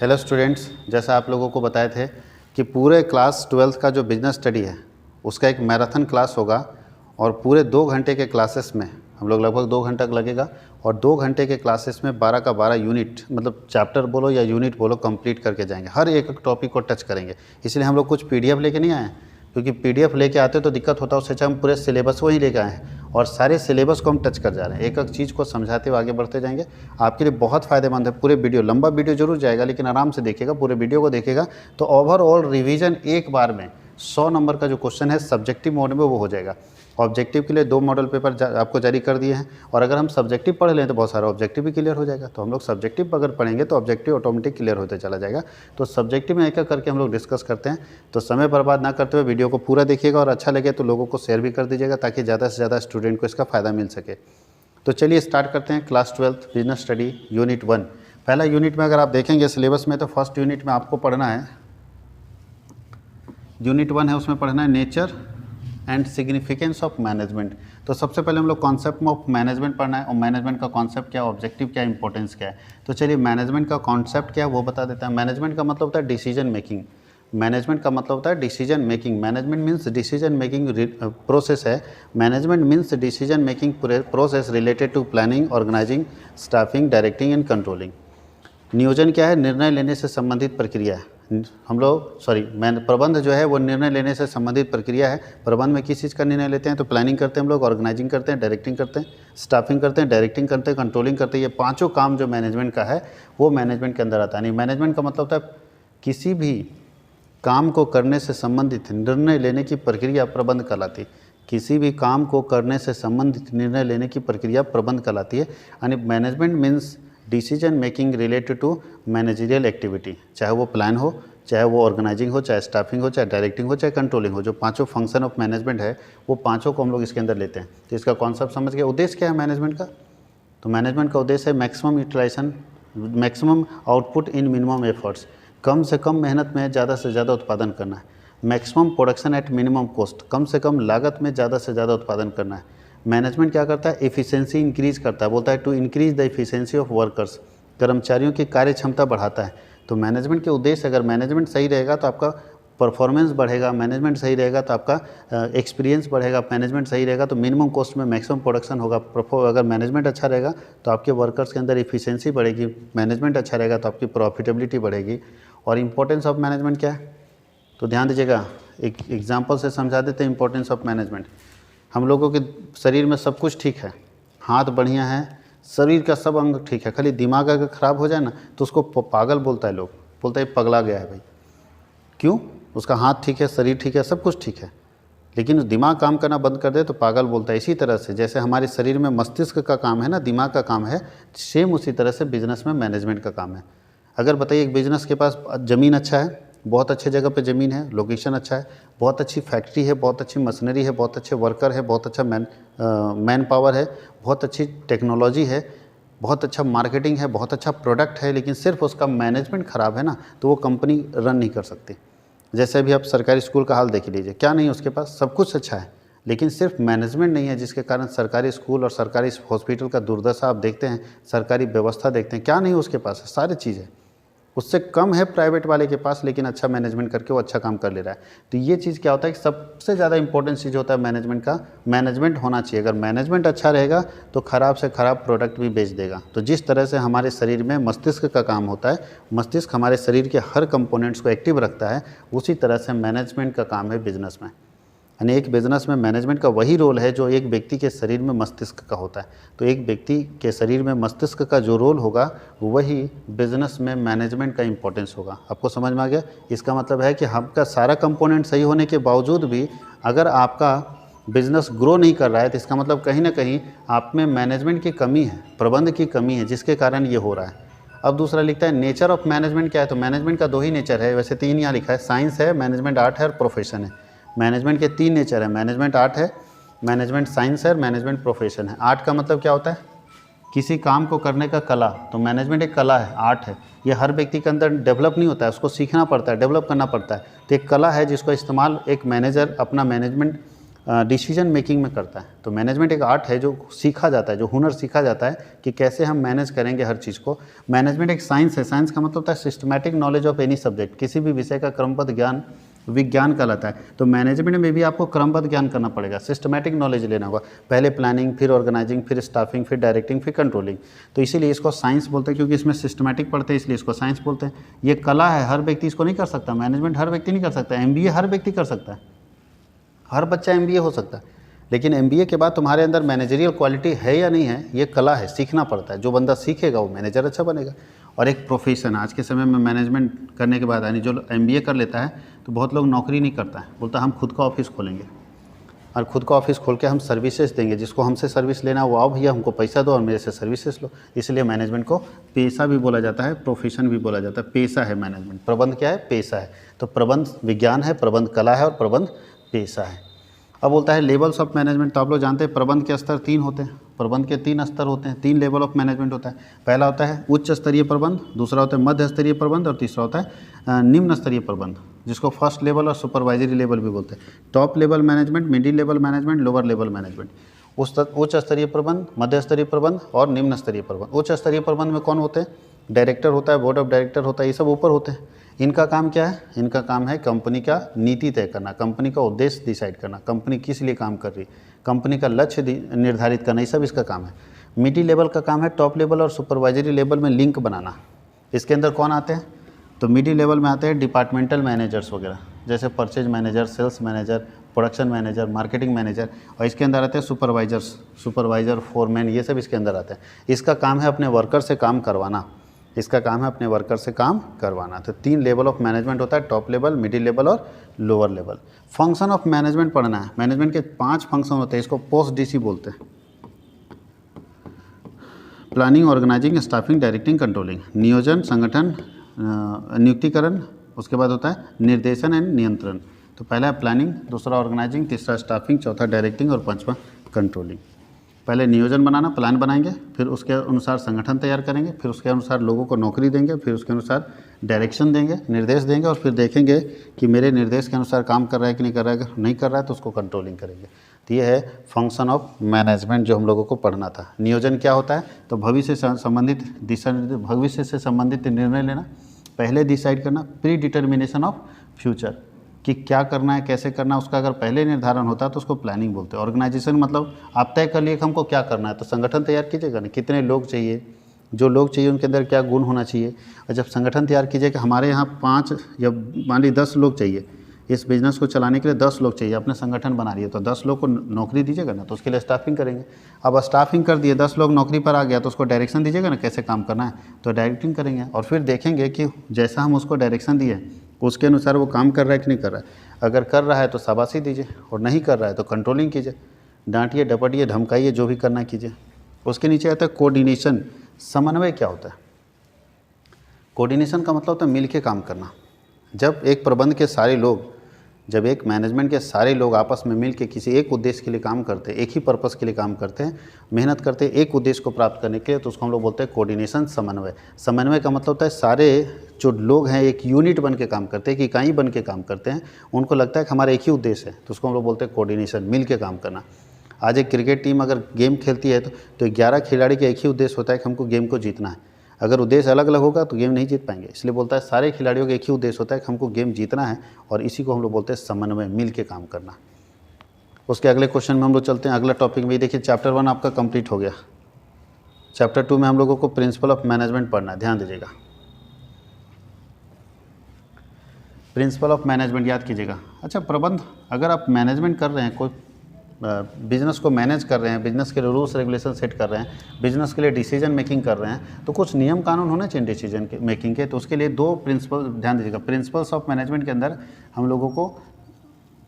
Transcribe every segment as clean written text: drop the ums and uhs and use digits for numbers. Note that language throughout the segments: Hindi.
हेलो स्टूडेंट्स, जैसा आप लोगों को बताए थे कि पूरे क्लास 12th का जो बिजनेस स्टडी है उसका एक मैराथन क्लास होगा और पूरे 2 घंटे के क्लासेस में हम लोग लगभग 2 घंटा लगेगा और 2 घंटे के क्लासेस में 12 का 12 यूनिट मतलब चैप्टर बोलो या यूनिट बोलो कंप्लीट करके जाएंगे। हर एक टॉपिक को टच करेंगे। इसलिए हम लोग कुछ पीडीएफ लेके नहीं आए हैं, क्योंकि पीडीएफ लेके आते तो दिक्कत होता है। उससे अच्छा हम पूरे सिलेबस को ही लेके आए हैं और सारे सिलेबस को हम टच कर जा रहे हैं। एक एक चीज़ को समझाते हुए आगे बढ़ते जाएंगे। आपके लिए बहुत फ़ायदेमंद है। पूरे वीडियो, लंबा वीडियो जरूर जाएगा लेकिन आराम से देखिएगा। पूरे वीडियो को देखिएगा तो ओवरऑल रिवीजन एक बार में 100 नंबर का जो क्वेश्चन है सब्जेक्टिव मोड में वो हो जाएगा। ऑब्जेक्टिव के लिए 2 मॉडल पेपर आपको जारी कर दिए हैं और अगर हम सब्जेक्टिव पढ़ लें तो बहुत सारा ऑब्जेक्टिव भी क्लियर हो जाएगा। तो हम लोग सब्जेक्टिव अगर पढ़ेंगे तो ऑब्जेक्टिव ऑटोमेटिक क्लियर होते चला जाएगा। तो सब्जेक्टिव में एक एक करके हम लोग डिस्कस करते हैं। तो समय बर्बाद ना करते हुए वीडियो को पूरा देखिएगा और अच्छा लगे तो लोगों को शेयर भी कर दीजिएगा ताकि ज़्यादा से ज़्यादा स्टूडेंट को इसका फ़ायदा मिल सके। तो चलिए स्टार्ट करते हैं। Class 12th business study unit 1। पहला यूनिट में अगर आप देखेंगे सिलेबस में तो फर्स्ट यूनिट में आपको पढ़ना है, यूनिट 1 है, उसमें पढ़ना है nature and significance of management. तो सबसे पहले हम लोग कॉन्सेप्ट ऑफ मैनेजमेंट पढ़ना है और मैनेजमेंट का कॉन्सेप्ट क्या है, ऑब्जेक्टिव क्या है, इंपॉर्टेंस क्या है। तो चलिए मैनेजमेंट का कॉन्सेप्ट क्या है वो बता देते हैं। मैनेजमेंट का मतलब होता है डिसीजन मेकिंग। मैनेजमेंट का मतलब होता है decision making. Management means decision making process है। Management means decision making process related to planning, organising, staffing, directing and controlling. नियोजन क्या है, निर्णय लेने से संबंधित प्रक्रिया है। प्रबंध जो है वो निर्णय लेने से संबंधित प्रक्रिया है। प्रबंध में किस चीज़ का निर्णय लेते हैं तो प्लानिंग करते हैं हम लोग, ऑर्गेनाइजिंग करते हैं, डायरेक्टिंग करते हैं, स्टाफिंग करते हैं, डायरेक्टिंग करते हैं, कंट्रोलिंग करते हैं। ये पांचों काम जो मैनेजमेंट का है वो मैनेजमेंट के अंदर आता है। नहीं, मैनेजमेंट का मतलब होता है किसी भी काम को करने से संबंधित निर्णय लेने की प्रक्रिया प्रबंध कहलाती है। किसी भी काम को करने से संबंधित निर्णय लेने की प्रक्रिया प्रबंध कहलाती है। यानी management means decision making related to managerial activity, चाहे वो प्लान हो, चाहे वो ऑर्गेनाइजिंग हो, चाहे स्टाफिंग हो, चाहे डायरेक्टिंग हो, चाहे कंट्रोलिंग हो। जो पांचों फंक्शन ऑफ मैनेजमेंट है वो पांचों को हम लोग इसके अंदर लेते हैं। तो इसका कॉन्सेप्ट समझ गए। उद्देश्य क्या है मैनेजमेंट का, तो मैनेजमेंट का उद्देश्य है maximum utilisation, maximum output in minimum efforts. कम से कम मेहनत में ज़्यादा से ज़्यादा उत्पादन करना है। Maximum production at minimum cost, कम से कम लागत में ज़्यादा से ज़्यादा उत्पादन करना है। मैनेजमेंट क्या करता है, एफिशिएंसी इंक्रीज करता है। बोलता है to increase the efficiency of workers, कर्मचारियों की कार्य क्षमता बढ़ाता है। तो मैनेजमेंट के उद्देश्य, अगर मैनेजमेंट सही रहेगा तो आपका परफॉर्मेंस बढ़ेगा, मैनेजमेंट सही रहेगा तो आपका एक्सपीरियंस बढ़ेगा, मैनेजमेंट सही रहेगा तो मिनिमम कॉस्ट में मैक्सिमम प्रोडक्शन होगा। अगर मैनेजमेंट अच्छा रहेगा तो आपके वर्कर्स के अंदर एफिशिएंसी बढ़ेगी, मैनेजमेंट अच्छा रहेगा तो आपकी प्रॉफिटेबिलिटी बढ़ेगी। और इंपॉर्टेंस ऑफ मैनेजमेंट क्या है, तो ध्यान दीजिएगा, एक एग्जाम्पल से समझा देते हैं इंपॉर्टेंस ऑफ मैनेजमेंट। हम लोगों के शरीर में सब कुछ ठीक है, हाथ बढ़िया है, शरीर का सब अंग ठीक है, खाली दिमाग अगर ख़राब हो जाए ना तो उसको पागल बोलता है। लोग बोलता है पगला गया है भाई। क्यों, उसका हाथ ठीक है, शरीर ठीक है, सब कुछ ठीक है, लेकिन दिमाग काम करना बंद कर दे तो पागल बोलता है। इसी तरह से जैसे हमारे शरीर में मस्तिष्क का काम है ना, दिमाग का काम है, सेम उसी तरह से बिजनेस में मैनेजमेंट का काम है। अगर बताइए एक बिजनेस के पास ज़मीन अच्छा है, बहुत अच्छे जगह पे ज़मीन है, लोकेशन अच्छा है, बहुत अच्छी फैक्ट्री है, बहुत अच्छी मशीनरी है, बहुत अच्छे वर्कर है, बहुत अच्छा मैन पावर है, बहुत अच्छी टेक्नोलॉजी है, बहुत अच्छा मार्केटिंग है, बहुत अच्छा प्रोडक्ट है, लेकिन सिर्फ उसका मैनेजमेंट ख़राब है ना तो वो कंपनी रन नहीं कर सकती। जैसे अभी आप सरकारी स्कूल का हाल देख लीजिए, क्या नहीं उसके पास सब कुछ अच्छा है लेकिन सिर्फ मैनेजमेंट नहीं है, जिसके कारण सरकारी स्कूल और सरकारी हॉस्पिटल का दुर्दशा आप देखते हैं, सरकारी व्यवस्था देखते हैं, क्या नहीं उसके पास है, सारी चीज़ें उससे कम है प्राइवेट वाले के पास, लेकिन अच्छा मैनेजमेंट करके वो अच्छा काम कर ले रहा है। तो ये चीज़ क्या होता है कि सबसे ज़्यादा इंपॉर्टेंट चीज़ होता है मैनेजमेंट का, मैनेजमेंट होना चाहिए। अगर मैनेजमेंट अच्छा रहेगा तो ख़राब से ख़राब प्रोडक्ट भी बेच देगा। तो जिस तरह से हमारे शरीर में मस्तिष्क का काम होता है, मस्तिष्क हमारे शरीर के हर कंपोनेंट्स को एक्टिव रखता है, उसी तरह से मैनेजमेंट का काम है बिजनेस में। यानी एक बिज़नेस में मैनेजमेंट का वही रोल है जो एक व्यक्ति के शरीर में मस्तिष्क का होता है। तो एक व्यक्ति के शरीर में मस्तिष्क का जो रोल होगा वही बिज़नेस में मैनेजमेंट का इंपॉर्टेंस होगा। आपको समझ में आ गया। इसका मतलब है कि आपका सारा कंपोनेंट सही होने के बावजूद भी अगर आपका बिज़नेस ग्रो नहीं कर रहा है तो इसका मतलब कहीं ना कहीं आप में मैनेजमेंट की कमी है, प्रबंध की कमी है, जिसके कारण ये हो रहा है। अब दूसरा लिखता है नेचर ऑफ मैनेजमेंट क्या है, तो मैनेजमेंट का 2 ही नेचर है, वैसे 3 यहाँ लिखा है, साइंस है, मैनेजमेंट आर्ट है और प्रोफेशन है। मैनेजमेंट के 3 नेचर है, मैनेजमेंट आर्ट है, मैनेजमेंट साइंस है और मैनेजमेंट प्रोफेशन है। आर्ट का मतलब क्या होता है, किसी काम को करने का कला। तो मैनेजमेंट एक कला है, आर्ट है। ये हर व्यक्ति के अंदर डेवलप नहीं होता है, उसको सीखना पड़ता है, डेवलप करना पड़ता है। तो एक कला है जिसको इस्तेमाल एक मैनेजर अपना मैनेजमेंट डिसीजन मेकिंग में करता है। तो मैनेजमेंट एक आर्ट है जो सीखा जाता है, जो हुनर सीखा जाता है कि कैसे हम मैनेज करेंगे हर चीज़ को। मैनेजमेंट एक साइंस है, साइंस का मतलब होता है systematic knowledge of any subject, किसी भी विषय का क्रमबद्ध ज्ञान विज्ञान कहलाता है। तो मैनेजमेंट में भी आपको क्रमबद्ध ज्ञान करना पड़ेगा, सिस्टमैटिक नॉलेज लेना होगा, पहले प्लानिंग, फिर ऑर्गेनाइजिंग, फिर स्टाफिंग, फिर डायरेक्टिंग, फिर कंट्रोलिंग। तो इसीलिए इसको साइंस बोलते हैं, क्योंकि इसमें सिस्टमैटिक पढ़ते हैं इसलिए इसको साइंस बोलते हैं। ये कला है, हर व्यक्ति इसको नहीं कर सकता, मैनेजमेंट हर व्यक्ति नहीं कर सकता। MBA हर व्यक्ति कर सकता है, हर बच्चा MBA हो सकता है, लेकिन MBA के बाद तुम्हारे अंदर मैनेजरियल क्वालिटी है या नहीं है, ये कला है, सीखना पड़ता है। जो बंदा सीखेगा वो मैनेजर अच्छा बनेगा। और एक प्रोफेशन आज के समय में मैनेजमेंट करने के बाद, यानी जो MBA कर लेता है तो बहुत लोग नौकरी नहीं करता है, बोलता हम खुद का ऑफिस खोलेंगे और खुद का ऑफिस खोल के हम सर्विसेज देंगे, जिसको हमसे सर्विस लेना वो आओ भैया, हमको पैसा दो और मेरे से सर्विसेज लो। इसलिए मैनेजमेंट को पेशा भी बोला जाता है, प्रोफेशन भी बोला जाता है। पेशा है मैनेजमेंट, प्रबंध क्या है, पेशा है। तो प्रबंध विज्ञान है, प्रबंध कला है और प्रबंध पेशा है। अब बोलता है लेवल्स ऑफ मैनेजमेंट। तो आप लोग जानते हैं प्रबंध के स्तर 3 होते हैं, प्रबंध के 3 स्तर होते हैं, 3 लेवल ऑफ मैनेजमेंट होता है। पहला होता है उच्च स्तरीय प्रबंध, दूसरा होता है मध्य स्तरीय प्रबंध और तीसरा होता है निम्न स्तरीय प्रबंध, जिसको फर्स्ट लेवल और सुपरवाइजरी लेवल भी बोलते हैं। Top level management, middle level management, lower level management. उच्च स्तरीय प्रबंध, मध्य स्तरीय प्रबंध और निम्न स्तरीय प्रबंध। उच्च स्तरीय प्रबंध में कौन होते हैं, डायरेक्टर होता है, बोर्ड ऑफ डायरेक्टर होता है, ये सब ऊपर होते हैं। इनका काम क्या है, इनका काम है कंपनी का नीति तय करना, कंपनी का उद्देश्य डिसाइड करना, कंपनी किस लिए काम कर रही है, कंपनी का लक्ष्य निर्धारित करना, ये सब इसका काम है। मिडिल लेवल का काम है टॉप लेवल और सुपरवाइजरी लेवल में लिंक बनाना। इसके अंदर कौन आते हैं, तो मिडिल लेवल में आते हैं डिपार्टमेंटल मैनेजर्स वगैरह, जैसे purchase manager, sales manager, production manager, marketing manager. और इसके अंदर आते हैं सुपरवाइजर्स, सुपरवाइजर, फोरमैन, ये सब इसके अंदर आते हैं। इसका काम है अपने वर्कर से काम करवाना, इसका काम है अपने वर्कर से काम करवाना। तो 3 लेवल ऑफ मैनेजमेंट होता है, टॉप लेवल, मिडिल लेवल और lower level. Function of management पढ़ना है। मैनेजमेंट के 5 फंक्शन होते हैं, इसको पोस्ट DC बोलते हैं। Planning, organising, staffing, directing, controlling. नियोजन, संगठन, नियुक्तिकरण, उसके बाद होता है निर्देशन एंड नियंत्रण। तो पहला है प्लानिंग, दूसरा ऑर्गेनाइजिंग, तीसरा स्टाफिंग, चौथा डायरेक्टिंग और 5वां कंट्रोलिंग। पहले नियोजन बनाना, प्लान बनाएंगे, फिर उसके अनुसार संगठन तैयार करेंगे, फिर उसके अनुसार लोगों को नौकरी देंगे, फिर उसके अनुसार डायरेक्शन देंगे, निर्देश देंगे, और फिर देखेंगे कि मेरे निर्देश के अनुसार काम कर रहा है कि नहीं कर रहा है। अगर नहीं कर रहा है तो उसको कंट्रोलिंग करेंगे। तो ये है फंक्शन ऑफ मैनेजमेंट जो हम लोगों को पढ़ना था। नियोजन क्या होता है, तो भविष्य से संबंधित भविष्य से संबंधित निर्णय लेना, पहले डिसाइड करना, प्री डिटर्मिनेशन ऑफ फ्यूचर, कि क्या करना है, कैसे करना है, उसका अगर पहले निर्धारण होता है तो उसको प्लानिंग बोलते हैं। ऑर्गेनाइजेशन मतलब आप तय कर लिए कि हमको क्या करना है, तो संगठन तैयार कीजिएगा ना, कितने लोग चाहिए, जो लोग चाहिए उनके अंदर क्या गुण होना चाहिए। और जब संगठन तैयार कीजिए कि हमारे यहाँ 5 या मान ली 10 लोग चाहिए, इस बिज़नेस को चलाने के लिए 10 लोग चाहिए, अपने संगठन बना रही है, तो 10 लोग को नौकरी दीजिएगा ना, तो उसके लिए स्टाफिंग करेंगे। अब स्टाफिंग कर दिए, 10 लोग नौकरी पर आ गया, तो उसको डायरेक्शन दीजिएगा ना, कैसे काम करना है, तो डायरेक्टिंग करेंगे। और फिर देखेंगे कि जैसा हम उसको डायरेक्शन दिए उसके अनुसार वो काम कर रहा है कि नहीं कर रहा है। अगर कर रहा है तो शाबाशी दीजिए, और नहीं कर रहा है तो कंट्रोलिंग कीजिए, डांटिए, डपटिए, धमकाइए, जो भी करना कीजिए। उसके नीचे आता है कोऑर्डिनेशन। समन्वय क्या होता है, कोऑर्डिनेशन का मतलब होता है मिल के काम करना। जब एक प्रबंध के सारे लोग, जब एक मैनेजमेंट के सारे लोग आपस में मिल के किसी एक उद्देश्य के लिए काम करते हैं, एक ही पर्पस के लिए काम करते हैं, मेहनत करते हैं एक उद्देश्य को प्राप्त करने के लिए, तो उसको हम लोग बोलते हैं कोऑर्डिनेशन, समन्वय। समन्वय का मतलब होता है सारे जो लोग हैं एक यूनिट बन के काम करते हैं, एक इकाई बन के काम करते हैं, उनको लगता है कि हमारा एक ही उद्देश्य है, तो उसको हम लोग बोलते हैं कोऑर्डिनेशन, मिल के काम करना। आज एक क्रिकेट टीम अगर गेम खेलती है तो 11 खिलाड़ी का एक ही उद्देश्य होता है कि हमको गेम को जीतना है। अगर उद्देश्य अलग अलग होगा तो गेम नहीं जीत पाएंगे, इसलिए बोलता है सारे खिलाड़ियों का एक ही उद्देश्य होता है कि हमको गेम जीतना है, और इसी को हम लोग बोलते हैं समन्वय, मिल के काम करना। उसके अगले क्वेश्चन में हम लोग चलते हैं, अगला टॉपिक में देखिए चैप्टर 1 आपका कंप्लीट हो गया। चैप्टर 2 में हम लोगों को प्रिंसिपल ऑफ मैनेजमेंट पढ़ना है, ध्यान दीजिएगा। प्रिंसिपल ऑफ मैनेजमेंट याद कीजिएगा। अच्छा, प्रबंध, अगर आप मैनेजमेंट कर रहे हैं, कोई बिजनेस को मैनेज कर रहे हैं, बिजनेस के लिए रूल्स रेगुलेशन सेट कर रहे हैं, बिजनेस के लिए डिसीजन मेकिंग कर रहे हैं, तो कुछ नियम कानून होने चाहिए डिसीजन मेकिंग के। तो उसके लिए 2 प्रिंसिपल ध्यान दीजिएगा। प्रिंसिपल्स ऑफ मैनेजमेंट के अंदर हम लोगों को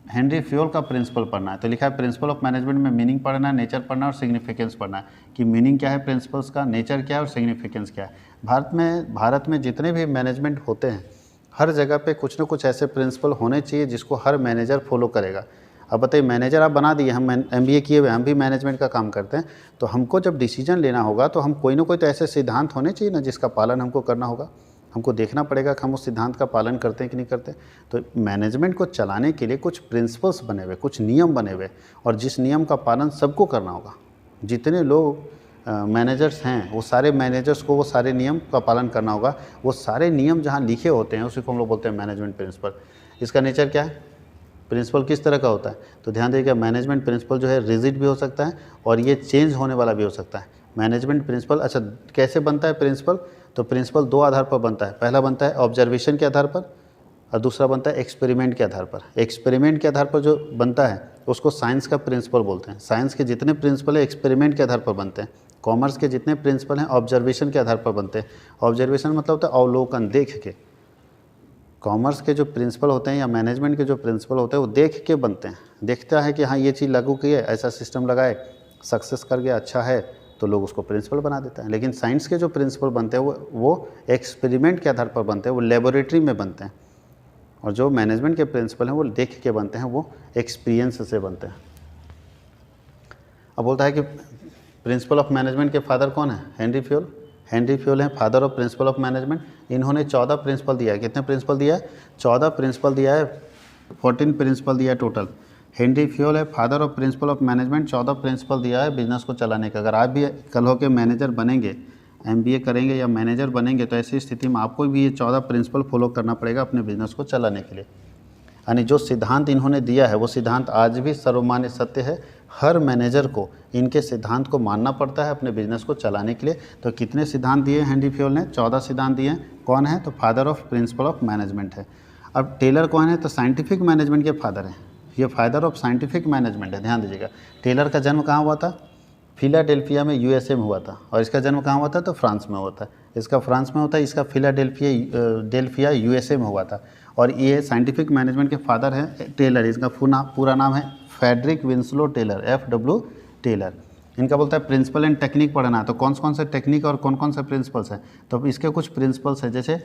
हेनरी फ्योल का प्रिंसिपल पढ़ना है। तो लिखा है प्रिंसिपल ऑफ मैनेजमेंट में मीनिंग पढ़ना है, नेचर पढ़ना है और सिग्निफिकेंस पढ़ना है, कि मीनिंग क्या है प्रिंसिपल्स का, नेचर क्या है और सिग्निफिकेंस क्या है। भारत में जितने भी मैनेजमेंट होते हैं, हर जगह पे कुछ ना कुछ ऐसे प्रिंसिपल होने चाहिए जिसको हर मैनेजर फॉलो करेगा। अब बताइए, मैनेजर आप बना दिए, हम MBA किए हुए, हम भी मैनेजमेंट का काम करते हैं, तो हमको जब डिसीजन लेना होगा तो हम कोई ना कोई तो ऐसे सिद्धांत होने चाहिए ना जिसका पालन हमको करना होगा। हमको देखना पड़ेगा कि हम उस सिद्धांत का पालन करते हैं कि नहीं करते। तो मैनेजमेंट को चलाने के लिए कुछ प्रिंसिपल्स बने हुए, कुछ नियम बने हुए, और जिस नियम का पालन सबको करना होगा। जितने लोग मैनेजर्स हैं वो सारे मैनेजर्स को वो सारे नियम का पालन करना होगा। वो सारे नियम जहाँ लिखे होते हैं उसी को हम लोग बोलते हैं मैनेजमेंट प्रिंसिपल। इसका नेचर क्या है, प्रिंसिपल किस तरह का होता है, तो ध्यान देखिएगा मैनेजमेंट प्रिंसिपल जो है रिजिड भी हो सकता है और ये चेंज होने वाला भी हो सकता है। मैनेजमेंट प्रिंसिपल अच्छा कैसे बनता है प्रिंसिपल, तो प्रिंसिपल दो आधार पर बनता है। पहला बनता है ऑब्जर्वेशन के आधार पर और दूसरा बनता है एक्सपेरिमेंट के आधार पर। एक्सपेरिमेंट के आधार पर जो बनता है उसको साइंस का प्रिंसिपल बोलते हैं। साइंस के जितने प्रिंसिपल है एक्सपेरिमेंट के आधार पर बनते हैं। कॉमर्स के जितने प्रिंसिपल हैं ऑब्जर्वेशन के आधार पर बनते हैं। ऑब्जर्वेशन मतलब होता है अवलोकन, देख के। कॉमर्स के जो प्रिंसिपल होते हैं या मैनेजमेंट के जो प्रिंसिपल होते हैं वो देख के बनते हैं। देखता है कि हाँ ये चीज़ लागू की है, ऐसा सिस्टम लगाए, सक्सेस कर गया, अच्छा है, तो लोग उसको प्रिंसिपल बना देते हैं। लेकिन साइंस के जो प्रिंसिपल बनते हैं वो एक्सपेरिमेंट के आधार पर बनते हैं, वो लेबोरेटरी में बनते हैं। और जो मैनेजमेंट के प्रिंसिपल हैं वो देख के बनते हैं, वो एक्सपीरियंस से बनते हैं। अब बोलता है कि प्रिंसिपल ऑफ मैनेजमेंट के फादर कौन है, हेनरी फ्योल। हेनरी फ्योल हैं father of principle of management. इन्होंने 14 प्रिंसिपल दिया है। कितने प्रिंसिपल दिया है, 14 प्रिंसिपल दिया है, 14 प्रिंसिपल दिया है टोटल। हेनरी फ्योल है father of principle of management, 14 principle दिया है बिजनेस को चलाने का। अगर आप भी कल हो के मैनेजर बनेंगे, MBA करेंगे या मैनेजर बनेंगे, तो ऐसी स्थिति में आपको भी ये 14 प्रिंसिपल फॉलो करना पड़ेगा अपने बिजनेस को चलाने के लिए। यानी जो सिद्धांत इन्होंने दिया है वो सिद्धांत आज भी सर्वमान्य सत्य है। हर मैनेजर को इनके सिद्धांत को मानना पड़ता है अपने बिजनेस को चलाने के लिए। तो कितने सिद्धांत दिए हेनरी फ्योल ने, 14 सिद्धांत दिए हैं। कौन है, तो father of principle of management है। अब टेलर कौन है, तो साइंटिफिक मैनेजमेंट के फादर हैं। ये फादर ऑफ साइंटिफिक मैनेजमेंट है। ध्यान दीजिएगा, टेलर का जन्म कहाँ हुआ था, फिलाडेल्फिया में USA में हुआ था। और इसका जन्म कहाँ हुआ था, तो फ्रांस में हुआ था। इसका फ्रांस में होता है, इसका फिलाडेल्फिया USA में हुआ था। और ये साइंटिफिक मैनेजमेंट के फादर हैं टेलर। इसका पूरा नाम है Frederick Winslow Taylor, FW Taylor. इनका बोलता है प्रिंसिपल एंड टेक्निक पढ़ना है। तो कौन कौन से टेक्निक और कौन कौन से प्रिंसिपल्स हैं, तो इसके कुछ प्रिंसिपल्स हैं। जैसे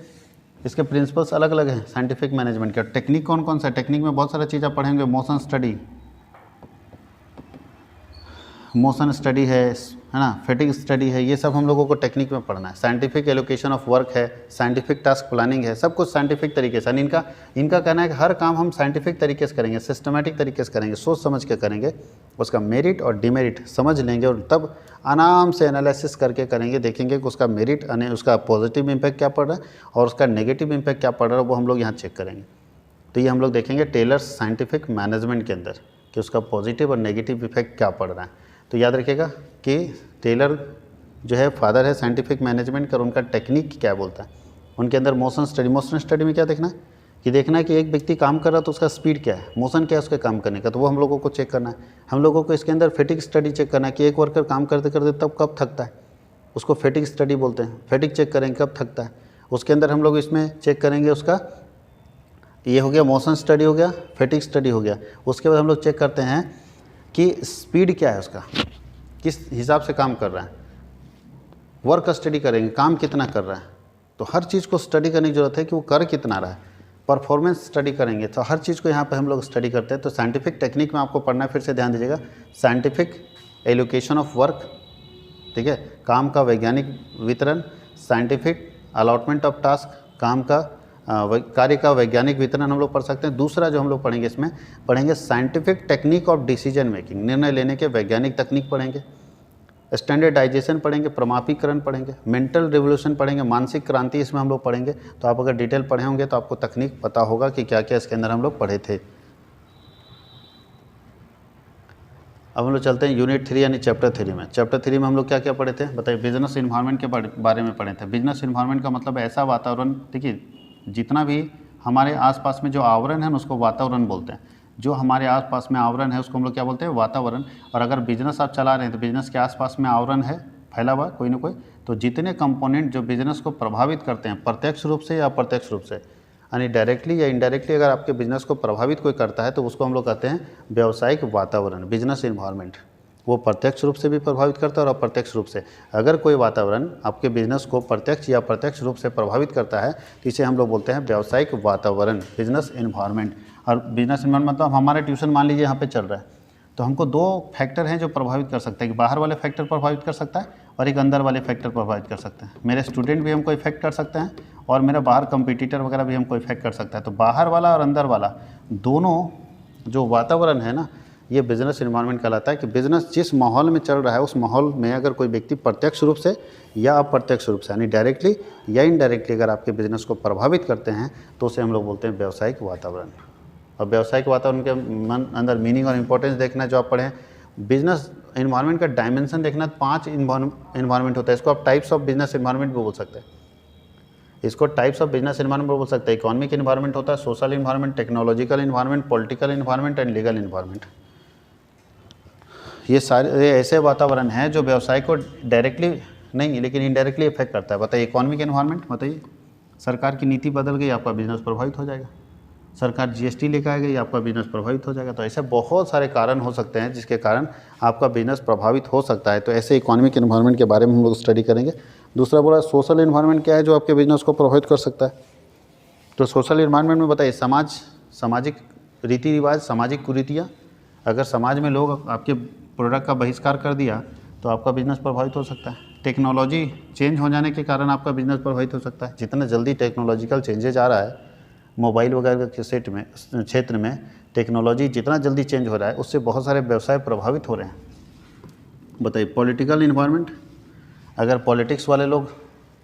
इसके प्रिंसिपल्स अलग अलग हैं साइंटिफिक मैनेजमेंट के। टेक्निक कौन कौन सा है, टेक्निक में बहुत सारा चीज़ आप पढ़ेंगे। मोशन स्टडी है ना, फैटिग स्टडी है, ये सब हम लोगों को टेक्निक में पढ़ना है। साइंटिफिक एलोकेशन ऑफ वर्क है, साइंटिफिक टास्क प्लानिंग है, सब कुछ साइंटिफिक तरीके से। इनका कहना है कि हर काम हम साइंटिफिक तरीके से करेंगे, सिस्टमेटिक तरीके से करेंगे, सोच समझ के करेंगे, उसका मेरिट और डिमेरिट समझ लेंगे और तब आराम से एनालिसिस करके करेंगे। देखेंगे कि उसका मेरिट यानी उसका पॉजिटिव इम्पैक्ट क्या पड़ रहा है और उसका नेगेटिव इम्पैक्ट क्या पड़ रहा है, वो हम लोग यहाँ चेक करेंगे। तो ये हम लोग देखेंगे टेलर्स साइंटिफिक मैनेजमेंट के अंदर कि उसका पॉजिटिव और नेगेटिव इफेक्ट क्या पड़ रहा है। तो याद रखिएगा कि टेलर जो है फादर है साइंटिफिक मैनेजमेंट का, और उनका टेक्निक क्या बोलता है। उनके अंदर मोशन स्टडी में क्या देखना है कि एक व्यक्ति काम कर रहा है तो उसका स्पीड क्या है, मोशन क्या है उसके काम करने का, तो वो हम लोगों को चेक करना है। हम लोगों को इसके अंदर फैटिग स्टडी चेक करना है कि एक वर्कर काम करते करते तब कब थकता है, उसको फैटिग स्टडी बोलते हैं। फैटिग चेक करेंगे कब थकता है। उसके अंदर हम लोग इसमें चेक करेंगे उसका, ये हो गया मोशन स्टडी हो गया, फैटिग स्टडी हो गया। उसके बाद हम लोग चेक करते हैं कि स्पीड क्या है उसका, किस हिसाब से काम कर रहा है। वर्क स्टडी करेंगे, काम कितना कर रहा है, तो हर चीज़ को स्टडी करने की ज़रूरत है कि वो कर कितना रहा है। परफॉर्मेंस स्टडी करेंगे, तो हर चीज़ को यहाँ पे हम लोग स्टडी करते हैं। तो साइंटिफिक टेक्निक में आपको पढ़ना है, फिर से ध्यान दीजिएगा, साइंटिफिक एलोकेशन ऑफ वर्क, ठीक है, काम का वैज्ञानिक वितरण, साइंटिफिक अलॉटमेंट ऑफ टास्क, काम का कार्य का वैज्ञानिक वितरण हम लोग पढ़ सकते हैं। दूसरा जो हम लोग पढ़ेंगे इसमें पढ़ेंगे scientific technique of decision making, निर्णय लेने के वैज्ञानिक तकनीक पढ़ेंगे। स्टैंडर्डाइजेशन पढ़ेंगे, प्रमापीकरण पढ़ेंगे, मेंटल रिवोल्यूशन पढ़ेंगे, मानसिक क्रांति इसमें हम लोग पढ़ेंगे। तो आप अगर डिटेल पढ़े होंगे तो आपको तकनीक पता होगा कि क्या क्या इसके अंदर हम लोग पढ़े थे। अब हम लोग चलते हैं यूनिट 3 यानी चैप्टर 3 में। चैप्टर 3 में हम लोग क्या क्या पढ़े थे बताइए। बिजनेस इन्वायरमेंट के बारे में पढ़े थे। बिजनेस इन्वायरमेंट का मतलब ऐसा वातावरण, देखिए जितना भी हमारे आसपास में जो आवरण है उसको वातावरण बोलते हैं। जो हमारे आसपास में आवरण है उसको हम लोग क्या बोलते हैं, वातावरण। और अगर बिजनेस आप चला रहे हैं तो बिजनेस के आसपास में आवरण है फैला हुआ कोई ना कोई, तो जितने कंपोनेंट जो बिजनेस को प्रभावित करते हैं प्रत्यक्ष रूप से या अप्रत्यक्ष रूप से, यानी डायरेक्टली या इनडायरेक्टली अगर आपके बिजनेस को प्रभावित कोई करता है तो उसको हम लोग कहते हैं व्यावसायिक वातावरण, बिजनेस इन्वायरमेंट। वो प्रत्यक्ष रूप से भी प्रभावित करता है और अप्रत्यक्ष रूप से। अगर कोई वातावरण आपके बिजनेस को प्रत्यक्ष या अप्रत्यक्ष रूप से प्रभावित करता है तो इसे हम लोग बोलते हैं व्यावसायिक वातावरण, बिजनेस इन्वायरमेंट। और बिजनेस इन्वायरमेंट मतलब हमारा ट्यूशन मान लीजिए यहाँ पे चल रहा है, तो हमको दो फैक्टर हैं जो प्रभावित कर सकते हैं, कि बाहर वाले फैक्टर प्रभावित कर सकता है और एक अंदर वाले फैक्टर प्रभावित कर सकते हैं। मेरे स्टूडेंट भी हमको इफेक्ट कर सकते हैं और मेरा बाहर कंपटीटर वगैरह भी हमको इफेक्ट कर सकता है। तो बाहर वाला और अंदर वाला दोनों जो वातावरण है ना, ये बिजनेस इन्वायरमेंट कहलाता है। कि बिजनेस जिस माहौल में चल रहा है उस माहौल में अगर कोई व्यक्ति प्रत्यक्ष रूप से या अप्रत्यक्ष रूप से यानी डायरेक्टली या इनडायरेक्टली अगर आपके बिजनेस को प्रभावित करते हैं तो उसे हम लोग बोलते हैं व्यावसायिक वातावरण। और व्यावसायिक वातावरण के अंदर मीनिंग और इम्पोर्टेंस देखना जो आप पढ़ें, बिजनेस इन्वायरमेंट का डायमेंशन देखना, 5 इन्वायरमेंट होता है। इसको आप टाइप्स ऑफ बिजनेस इन्वायरमेंट भी बोल सकते हैं। इसको टाइप्स ऑफ बिजनेस इन्वायरमेंट बोल सकते हैं। इकोनॉमिक इन्वायरमेंट होता है, social environment, technological environment, political environment and legal environment. ये सारे ऐसे वातावरण हैं जो व्यवसाय को डायरेक्टली नहीं लेकिन इनडायरेक्टली इफेक्ट करता है। बताइए इकोनॉमिक इन्वायरमेंट, बताइए सरकार की नीति बदल गई, आपका बिजनेस प्रभावित हो जाएगा। सरकार जीएसटी लेकर आ गई, आपका बिजनेस प्रभावित हो जाएगा। तो ऐसे बहुत सारे कारण हो सकते हैं जिसके कारण आपका बिजनेस प्रभावित हो सकता है। तो ऐसे इकोनॉमिक इन्वायरमेंट के बारे में हम लोग स्टडी करेंगे। दूसरा बोला सोशल इन्वायरमेंट क्या है जो आपके बिजनेस को प्रभावित कर सकता है। तो सोशल इन्वायरमेंट में बताइए सामाजिक रीति रिवाज, सामाजिक कुरीतियाँ। अगर समाज में लोग आपके प्रोडक्ट का बहिष्कार कर दिया तो आपका बिजनेस प्रभावित हो सकता है। टेक्नोलॉजी चेंज हो जाने के कारण आपका बिजनेस प्रभावित हो सकता है। जितना जल्दी टेक्नोलॉजिकल चेंजेज आ रहा है, मोबाइल वगैरह के क्षेत्र में टेक्नोलॉजी जितना जल्दी चेंज हो रहा है उससे बहुत सारे व्यवसाय प्रभावित हो रहे हैं। बताइए पॉलिटिकल इन्वायरमेंट, अगर पॉलिटिक्स वाले लोग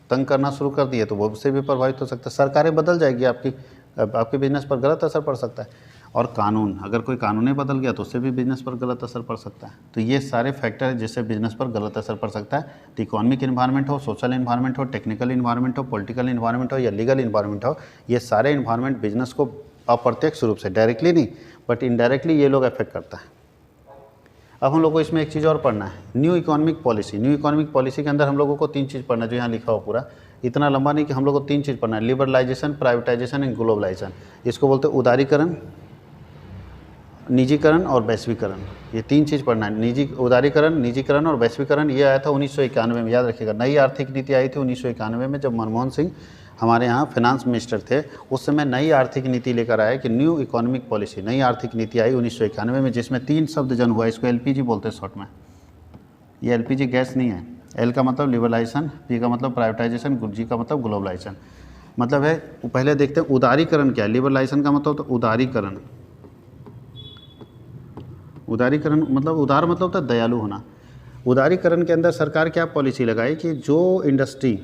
तंग करना शुरू कर दिए तो वो उससे भी प्रभावित हो सकता है। सरकारें बदल जाएगी, आपके बिजनेस पर गलत असर पड़ सकता है। और कानून, अगर कोई कानून बदल गया तो उससे भी बिजनेस पर गलत असर पड़ सकता है। तो ये सारे फैक्टर हैं जिससे बिजनेस पर गलत असर पड़ सकता है। तो इकोनॉमिक इन्वायरमेंट हो, सोशल इन्वायरमेंट हो, टेक्निकल इन्वायरमेंट हो, पॉलिटिकल इन्वायरमेंट हो या लीगल इन्वायरमेंट हो, ये सारे इन्वायरमेंट बिजनेस को अप्रत्यक्ष रूप से, डायरेक्टली नहीं बट इनडायरेक्टली ये लोग अफेक्ट करता है। अब हम लोग को इसमें एक चीज़ और पढ़ना है, new economic policy. New economic policy के अंदर हम लोगों को 3 चीज़ पढ़ना है जो यहाँ लिखा हो पूरा, इतना लंबा नहीं कि हम लोग को 3 चीज़ पढ़ना है। Liberalization, privatization and globalization. इसको बोलते हैं उदारीकरण, निजीकरण और वैश्वीकरण। ये 3 चीज़ पढ़ना है, उदारीकरण, निजीकरण और वैश्वीकरण। ये आया था 1991 में, याद रखिएगा। नई आर्थिक नीति आई थी 1991 में, जब मनमोहन सिंह हमारे यहाँ फाइनेंस मिनिस्टर थे। उस समय नई आर्थिक नीति लेकर आए कि न्यू इकोनॉमिक पॉलिसी, नई आर्थिक नीति आई 1991 में, जिसमें 3 शब्द जन्म हुआ। इसको एलपीजी बोलते हैं शॉर्ट में। ये एलपीजी गैस नहीं है। एल का मतलब लिबरलाइजेशन, पी का मतलब प्राइवेटाइजेशन, जी का मतलब ग्लोबलाइजेशन। मतलब है, पहले देखते हैं उदारीकरण क्या है। लिबरलाइजेशन का मतलब तो उदारीकरण, उदारीकरण मतलब उदार मतलब होता है दयालु होना। उदारीकरण के अंदर सरकार क्या पॉलिसी लगाई कि जो इंडस्ट्री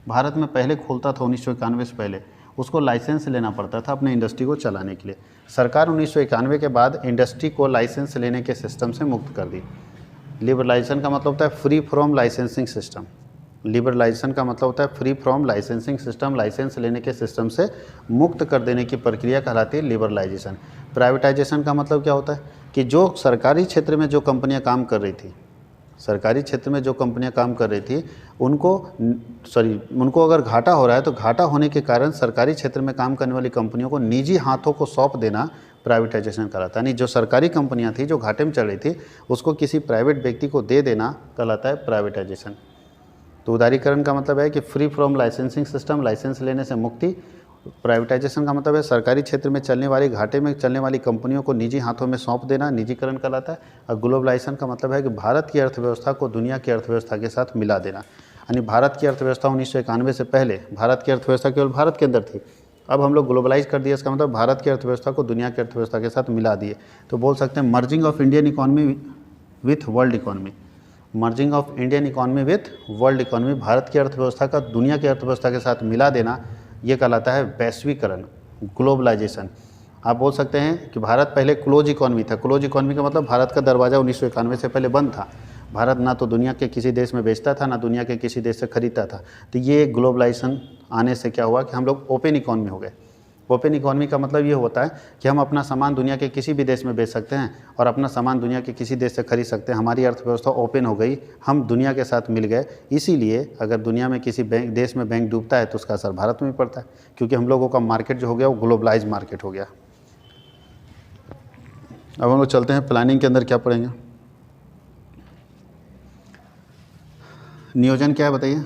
भारत में पहले खोलता था 1991 से पहले, उसको लाइसेंस लेना पड़ता था अपने इंडस्ट्री को चलाने के लिए। सरकार 1991 के बाद इंडस्ट्री को लाइसेंस लेने के सिस्टम से मुक्त कर दी। लिबरलाइजेशन का मतलब होता है free from licensing system. Liberalization का मतलब होता है free from licensing system, licence लेने के सिस्टम से मुक्त कर देने की प्रक्रिया कहलाती है लिबरलाइजेशन। प्राइवेटाइजेशन का मतलब क्या होता है कि जो सरकारी क्षेत्र में जो कंपनियां काम कर रही थी, सरकारी क्षेत्र में जो कंपनियां काम कर रही थी उनको अगर घाटा हो रहा है तो घाटा होने के कारण सरकारी क्षेत्र में काम करने वाली कंपनियों को निजी हाथों को सौंप देना प्राइवेटाइजेशन कहलाता है। यानी जो सरकारी कंपनियां थी जो घाटे में चल रही थी उसको किसी प्राइवेट व्यक्ति को दे देना कहलाता है प्राइवेटाइजेशन। तो उदारीकरण का मतलब है कि free from licensing system, licence लेने से मुक्ति। प्राइवेटाइजेशन का मतलब है सरकारी क्षेत्र में चलने वाली, घाटे में चलने वाली कंपनियों को निजी हाथों में सौंप देना, निजीकरण कहलाता है। और ग्लोबलाइजेशन का मतलब है कि भारत की अर्थव्यवस्था को दुनिया की अर्थव्यवस्था के साथ मिला देना। यानी भारत की अर्थव्यवस्था 1991 से पहले भारत की अर्थव्यवस्था केवल भारत के अंदर थी, अब हम लोग ग्लोबलाइज कर दिया। इसका मतलब भारत की अर्थव्यवस्था को दुनिया की अर्थव्यवस्था के साथ मिला दिए। तो बोल सकते हैं merging of Indian economy with world economy. Merging of Indian economy with world economy, Bharat की अर्थव्यवस्था का दुनिया की अर्थव्यवस्था के साथ मिला देना, ये कहलाता है वैश्वीकरण, ग्लोबलाइजेशन। आप बोल सकते हैं कि भारत पहले क्लोज इकॉनमी था। क्लोज इकॉनमी का मतलब भारत का दरवाज़ा 1991 से पहले बंद था। भारत ना तो दुनिया के किसी देश में बेचता था, ना दुनिया के किसी देश से खरीदता था। तो ये ग्लोबलाइजेशन आने से क्या हुआ कि हम लोग ओपन इकॉनमी हो गए। ओपन इकॉनमी का मतलब ये होता है कि हम अपना सामान दुनिया के किसी भी देश में बेच सकते हैं और अपना सामान दुनिया के किसी देश से खरीद सकते हैं। हमारी अर्थव्यवस्था ओपन हो गई, हम दुनिया के साथ मिल गए। इसीलिए अगर दुनिया में किसी देश में बैंक डूबता है तो उसका असर भारत में भी पड़ता है, क्योंकि हम लोगों का मार्केट जो हो गया वो ग्लोबलाइज मार्केट हो गया। अब हम लोग चलते हैं प्लानिंग के अंदर क्या पढ़ेंगे। नियोजन क्या है बताइए।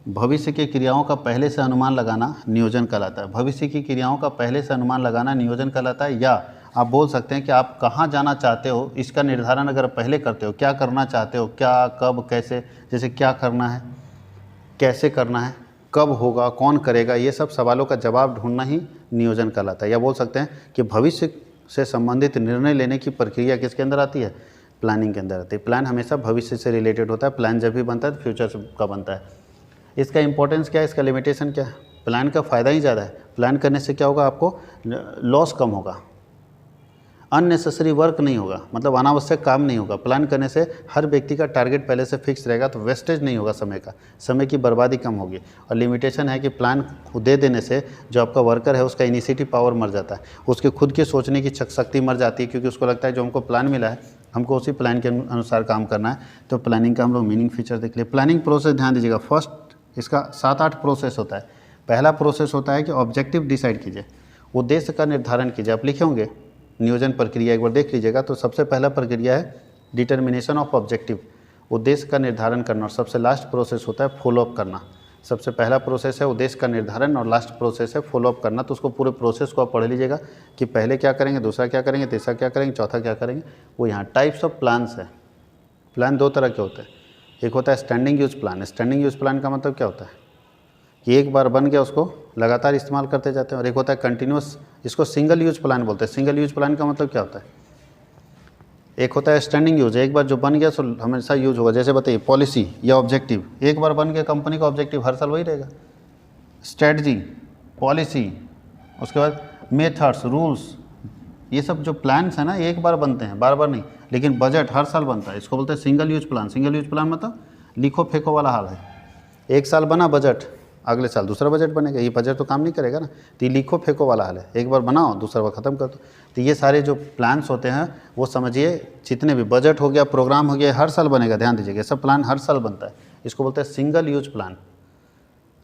भविष्य की क्रियाओं का पहले से अनुमान लगाना नियोजन कहलाता है। भविष्य की क्रियाओं का पहले से अनुमान लगाना नियोजन कहलाता है, या आप बोल सकते हैं कि आप कहाँ जाना चाहते हो, इसका निर्धारण अगर पहले करते हो, क्या करना चाहते हो, क्या, कब, कैसे, जैसे क्या करना है, कैसे करना है, कब होगा, कौन करेगा, ये सब सवालों का जवाब ढूंढना ही नियोजन कहलाता है। या बोल सकते हैं कि भविष्य से संबंधित निर्णय लेने की प्रक्रिया किसके अंदर आती है, प्लानिंग के अंदर आती है। प्लान हमेशा भविष्य से रिलेटेड होता है, प्लान जब भी बनता है तो फ्यूचर का बनता है। इसका इंपॉर्टेंस क्या है, इसका लिमिटेशन क्या है, प्लान का फ़ायदा ही ज़्यादा है। प्लान करने से क्या होगा, आपको लॉस कम होगा, अननेसेसरी वर्क नहीं होगा, मतलब अनावश्यक काम नहीं होगा। प्लान करने से हर व्यक्ति का टारगेट पहले से फिक्स रहेगा, तो वेस्टेज नहीं होगा समय का, समय की बर्बादी कम होगी। और लिमिटेशन है कि प्लान दे देने से जो आपका वर्कर है उसका इनिशिएटिव पावर मर जाता है, उसके खुद के सोचने की शक्ति मर जाती है, क्योंकि उसको लगता है जो हमको प्लान मिला है हमको उसी प्लान के अनुसार काम करना है। तो प्लानिंग का हम लोग मीनिंग फीचर देख लिए। प्लानिंग प्रोसेस ध्यान दीजिएगा, फर्स्ट इसका 7-8 प्रोसेस होता है। पहला प्रोसेस होता है कि ऑब्जेक्टिव डिसाइड कीजिए, उद्देश्य का निर्धारण कीजिए। आप लिखे होंगे नियोजन प्रक्रिया, एक बार देख लीजिएगा। तो सबसे पहला प्रक्रिया है डिटर्मिनेशन ऑफ ऑब्जेक्टिव, उद्देश्य का निर्धारण करना। और सबसे लास्ट प्रोसेस होता है फॉलोअप करना। सबसे पहला प्रोसेस है उद्देश्य का निर्धारण और लास्ट प्रोसेस है फॉलोअप करना। तो उसको पूरे प्रोसेस को आप पढ़ लीजिएगा कि पहले क्या करेंगे, दूसरा क्या करेंगे, तीसरा क्या करेंगे, चौथा क्या करेंगे। वो यहाँ टाइप्स ऑफ प्लान्स है। प्लान 2 तरह के होते हैं, एक होता है standing use plan. Standing use plan का मतलब क्या होता है कि एक बार बन गया उसको लगातार इस्तेमाल करते जाते हैं। और एक होता है कंटिन्यूस, इसको सिंगल यूज प्लान बोलते हैं। सिंगल यूज प्लान का मतलब क्या होता है, एक होता है स्टैंडिंग यूज, एक बार जो बन गया सो हमेशा यूज होगा। जैसे बताइए पॉलिसी या ऑब्जेक्टिव, एक बार बन गया कंपनी का ऑब्जेक्टिव हर साल वही रहेगा। स्ट्रेटजी, पॉलिसी, उसके बाद मेथड्स, रूल्स, ये सब जो प्लान्स हैं ना एक बार बनते हैं, बार बार नहीं। लेकिन बजट हर साल बनता है, इसको बोलते हैं single use plan. Single use plan मतलब लिखो फेंको वाला हाल है। एक साल बना बजट, अगले साल दूसरा बजट बनेगा, ये बजट तो काम नहीं करेगा ना। तो ये लिखो फेंको वाला हाल है, एक बार बनाओ दूसरा बार ख़त्म कर दो। तो ये सारे जो प्लान्स होते हैं वो समझिए, जितने भी बजट हो गया, प्रोग्राम हो गया, हर साल बनेगा। ध्यान दीजिएगा, सब प्लान हर साल बनता है। इसको बोलते हैं सिंगल यूज प्लान।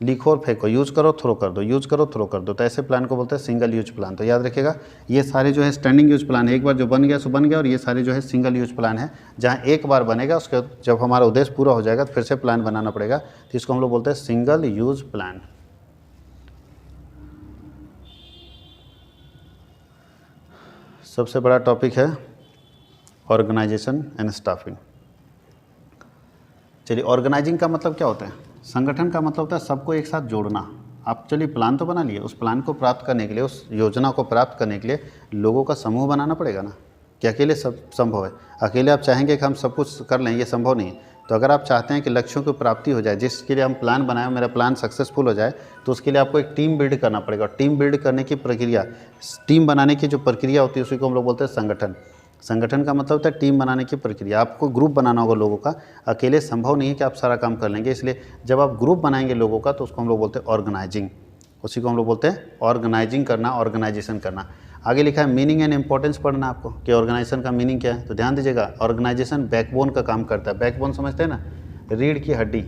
लिखो और फेंको, यूज करो थ्रो कर दो, यूज करो थ्रो कर दो, तो ऐसे प्लान को बोलते हैं सिंगल यूज प्लान। तो याद रखिएगा ये सारे जो है स्टैंडिंग यूज प्लान है, एक बार जो बन गया सो बन गया। और ये सारे जो है सिंगल यूज प्लान है, जहाँ एक बार बनेगा, उसके जब हमारा उद्देश्य पूरा हो जाएगा तो फिर से प्लान बनाना पड़ेगा। तो इसको हम लोग बोलते हैं सिंगल यूज प्लान। सबसे बड़ा टॉपिक है ऑर्गेनाइजेशन एंड स्टाफिंग। चलिए, ऑर्गेनाइजिंग का मतलब क्या होता है, संगठन का मतलब होता है सबको एक साथ जोड़ना। आप चलिए प्लान तो बना लिए, उस प्लान को प्राप्त करने के लिए, उस योजना को प्राप्त करने के लिए लोगों का समूह बनाना पड़ेगा ना, कि अकेले सब संभव है। अकेले आप चाहेंगे कि हम सब कुछ कर लें, ये संभव नहीं है। तो अगर आप चाहते हैं कि लक्ष्यों की प्राप्ति हो जाए, जिसके लिए हम प्लान बनाए, मेरा प्लान सक्सेसफुल हो जाए, तो उसके लिए आपको एक टीम बिल्ड करना पड़ेगा। टीम बिल्ड करने की प्रक्रिया, टीम बनाने की जो प्रक्रिया होती है उसी को हम लोग बोलते हैं संगठन। संगठन का मतलब होता है टीम बनाने की प्रक्रिया। आपको ग्रुप बनाना होगा लोगों का, अकेले संभव नहीं है कि आप सारा काम कर लेंगे। इसलिए जब आप ग्रुप बनाएंगे लोगों का तो उसको हम लोग बोलते हैं ऑर्गेनाइजिंग। उसी को हम लोग बोलते हैं ऑर्गेनाइजिंग करना, ऑर्गेनाइजेशन करना। आगे लिखा है मीनिंग एंड इंपॉर्टेंस पढ़ना आपको कि ऑर्गेनाइजेशन का मीनिंग क्या है। तो ध्यान दीजिएगा, ऑर्गेनाइजेशन बैकबोन का काम करता है। बैकबोन समझते हैं ना, रीढ़ की हड्डी।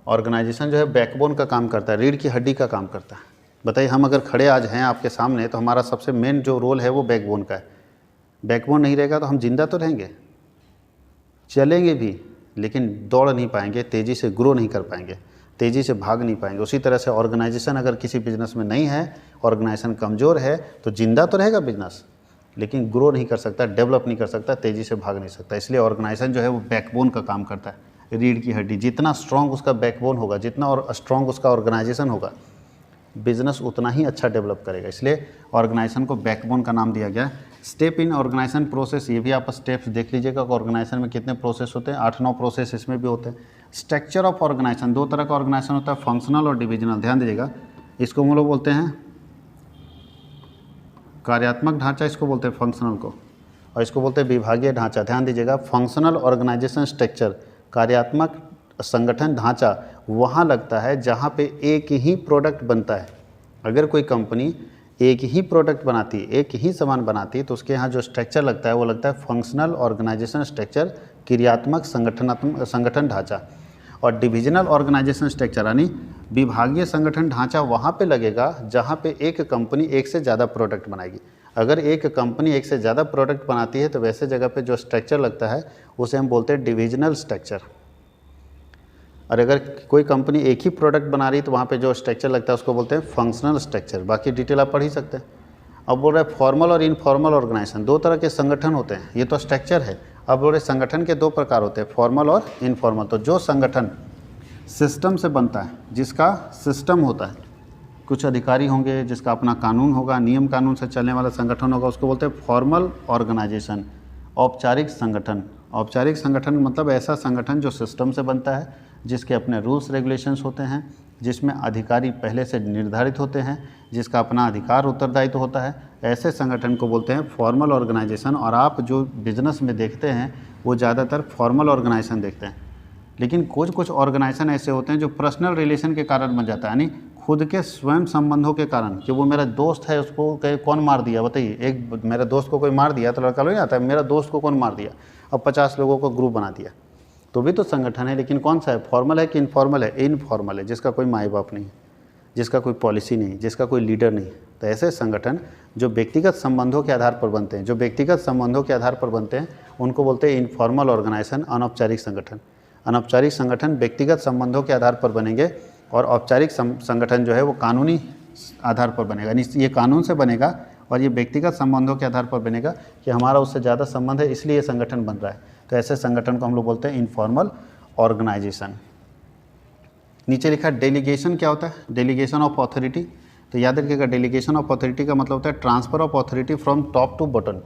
ऑर्गेनाइजेशन जो है बैकबोन का काम करता है, रीढ़ की हड्डी का काम करता है। बताइए, हम अगर खड़े आज हैं आपके सामने तो हमारा सबसे मेन जो रोल है वो बैकबोन का है। बैकबोन नहीं रहेगा तो हम जिंदा तो रहेंगे, चलेंगे भी, लेकिन दौड़ नहीं पाएंगे, तेज़ी से ग्रो नहीं कर पाएंगे, तेज़ी से भाग नहीं पाएंगे। उसी तरह से ऑर्गेनाइजेशन अगर किसी बिजनेस में नहीं है, ऑर्गेनाइजेशन कमज़ोर है, तो जिंदा तो रहेगा बिजनेस, लेकिन ग्रो नहीं कर सकता, डेवलप नहीं कर सकता, तेज़ी से भाग नहीं सकता। इसलिए ऑर्गेनाइजेशन जो है वो बैकबोन का काम करता है, रीढ़ की हड्डी। जितना स्ट्रॉन्ग उसका बैकबोन होगा, जितना और स्ट्रॉन्ग उसका ऑर्गेनाइजेशन होगा, बिजनेस उतना ही अच्छा डेवलप करेगा। इसलिए ऑर्गेनाइजेशन को बैकबोन का नाम दिया गया। स्टेप इन ऑर्गेनाइजेशन प्रोसेस, ये भी आप स्टेप्स देख लीजिएगा। ऑर्गेनाइजेशन में कितने प्रोसेस होते हैं, 8-9 प्रोसेस इसमें भी होते हैं। स्ट्रक्चर ऑफ ऑर्गेनाइजेशन, 2 तरह का ऑर्गेनाइजेशन होता है, फंक्शनल और डिविजनल। ध्यान दीजिएगा, इसको हम लोग बोलते हैं कार्यात्मक ढांचा, इसको बोलते हैं फंक्शनल को, और इसको बोलते हैं विभागीय ढांचा। ध्यान दीजिएगा, फंक्शनल ऑर्गेनाइजेशन स्ट्रक्चर, कार्यात्मक संगठन ढांचा वहाँ लगता है जहाँ पे एक ही प्रोडक्ट बनता है। अगर कोई कंपनी एक ही प्रोडक्ट बनाती है, एक ही सामान बनाती है, तो उसके यहाँ जो स्ट्रक्चर लगता है वो लगता है फंक्शनल ऑर्गेनाइजेशन स्ट्रक्चर, क्रियात्मक संगठन ढांचा। और डिविजनल ऑर्गेनाइजेशन स्ट्रक्चर यानी विभागीय संगठन ढांचा वहाँ पे लगेगा जहाँ पे एक कंपनी एक से ज़्यादा प्रोडक्ट बनाएगी। अगर एक कंपनी एक से ज़्यादा प्रोडक्ट बनाती है तो वैसे जगह पे जो स्ट्रक्चर लगता है उसे हम बोलते हैं डिविजनल स्ट्रक्चर। और अगर कोई कंपनी एक ही प्रोडक्ट बना रही है तो वहाँ पे जो स्ट्रक्चर लगता है उसको बोलते हैं फंक्शनल स्ट्रक्चर। बाकी डिटेल आप पढ़ ही सकते हैं। अब बोल रहे हैं फॉर्मल और इनफॉर्मल ऑर्गेनाइजेशन, दो तरह के संगठन होते हैं, ये तो स्ट्रक्चर है। अब बोल रहे संगठन के दो प्रकार होते हैं, फॉर्मल और इनफॉर्मल। तो जो संगठन सिस्टम से बनता है, जिसका सिस्टम होता है, कुछ अधिकारी होंगे, जिसका अपना कानून होगा, नियम कानून से चलने वाला संगठन होगा, उसको बोलते हैं फॉर्मल ऑर्गेनाइजेशन, औपचारिक संगठन। औपचारिक संगठन मतलब ऐसा संगठन जो सिस्टम से बनता है, जिसके अपने रूल्स रेगुलेशंस होते हैं, जिसमें अधिकारी पहले से निर्धारित होते हैं, जिसका अपना अधिकार उत्तरदायित्व होता है, ऐसे संगठन को बोलते हैं फॉर्मल ऑर्गेनाइजेशन। और आप जो बिजनेस में देखते हैं वो ज़्यादातर फॉर्मल ऑर्गेनाइजेशन देखते हैं। लेकिन कुछ ऑर्गेनाइजेशन ऐसे होते हैं जो पर्सनल रिलेशन के कारण बन जाता है, यानी खुद के स्वयं संबंधों के कारण, कि वो मेरा दोस्त है, उसको कौन मार दिया बताइए, एक मेरे दोस्त को कोई मार दिया तो लड़का लोग आता है मेरा दोस्त को कौन मार दिया, अब 50 लोगों को ग्रुप बना दिया, तो भी तो संगठन है। लेकिन कौन सा है, फॉर्मल है कि इनफॉर्मल है? इनफॉर्मल है, जिसका कोई माई बाप नहीं, जिसका कोई पॉलिसी नहीं, जिसका कोई लीडर नहीं। तो ऐसे संगठन जो व्यक्तिगत संबंधों के आधार पर बनते हैं, जो व्यक्तिगत संबंधों के आधार पर बनते हैं, उनको बोलते हैं इनफॉर्मल ऑर्गेनाइजेशन, अनौपचारिक संगठन। अनौपचारिक संगठन व्यक्तिगत संबंधों के आधार पर बनेंगे, और औपचारिक संगठन जो है वो कानूनी आधार पर बनेगा, यानी ये कानून से बनेगा और ये व्यक्तिगत संबंधों के आधार पर बनेगा कि हमारा उससे ज़्यादा संबंध है, इसलिए ये संगठन बन रहा है। तो ऐसे संगठन को हम लोग बोलते हैं इनफॉर्मल ऑर्गेनाइजेशन। नीचे लिखा है डेलीगेशन क्या होता है, डेलीगेशन ऑफ अथॉरिटी। तो याद रखिएगा, डेलीगेशन ऑफ अथॉरिटी का मतलब होता है transfer of authority from top to bottom.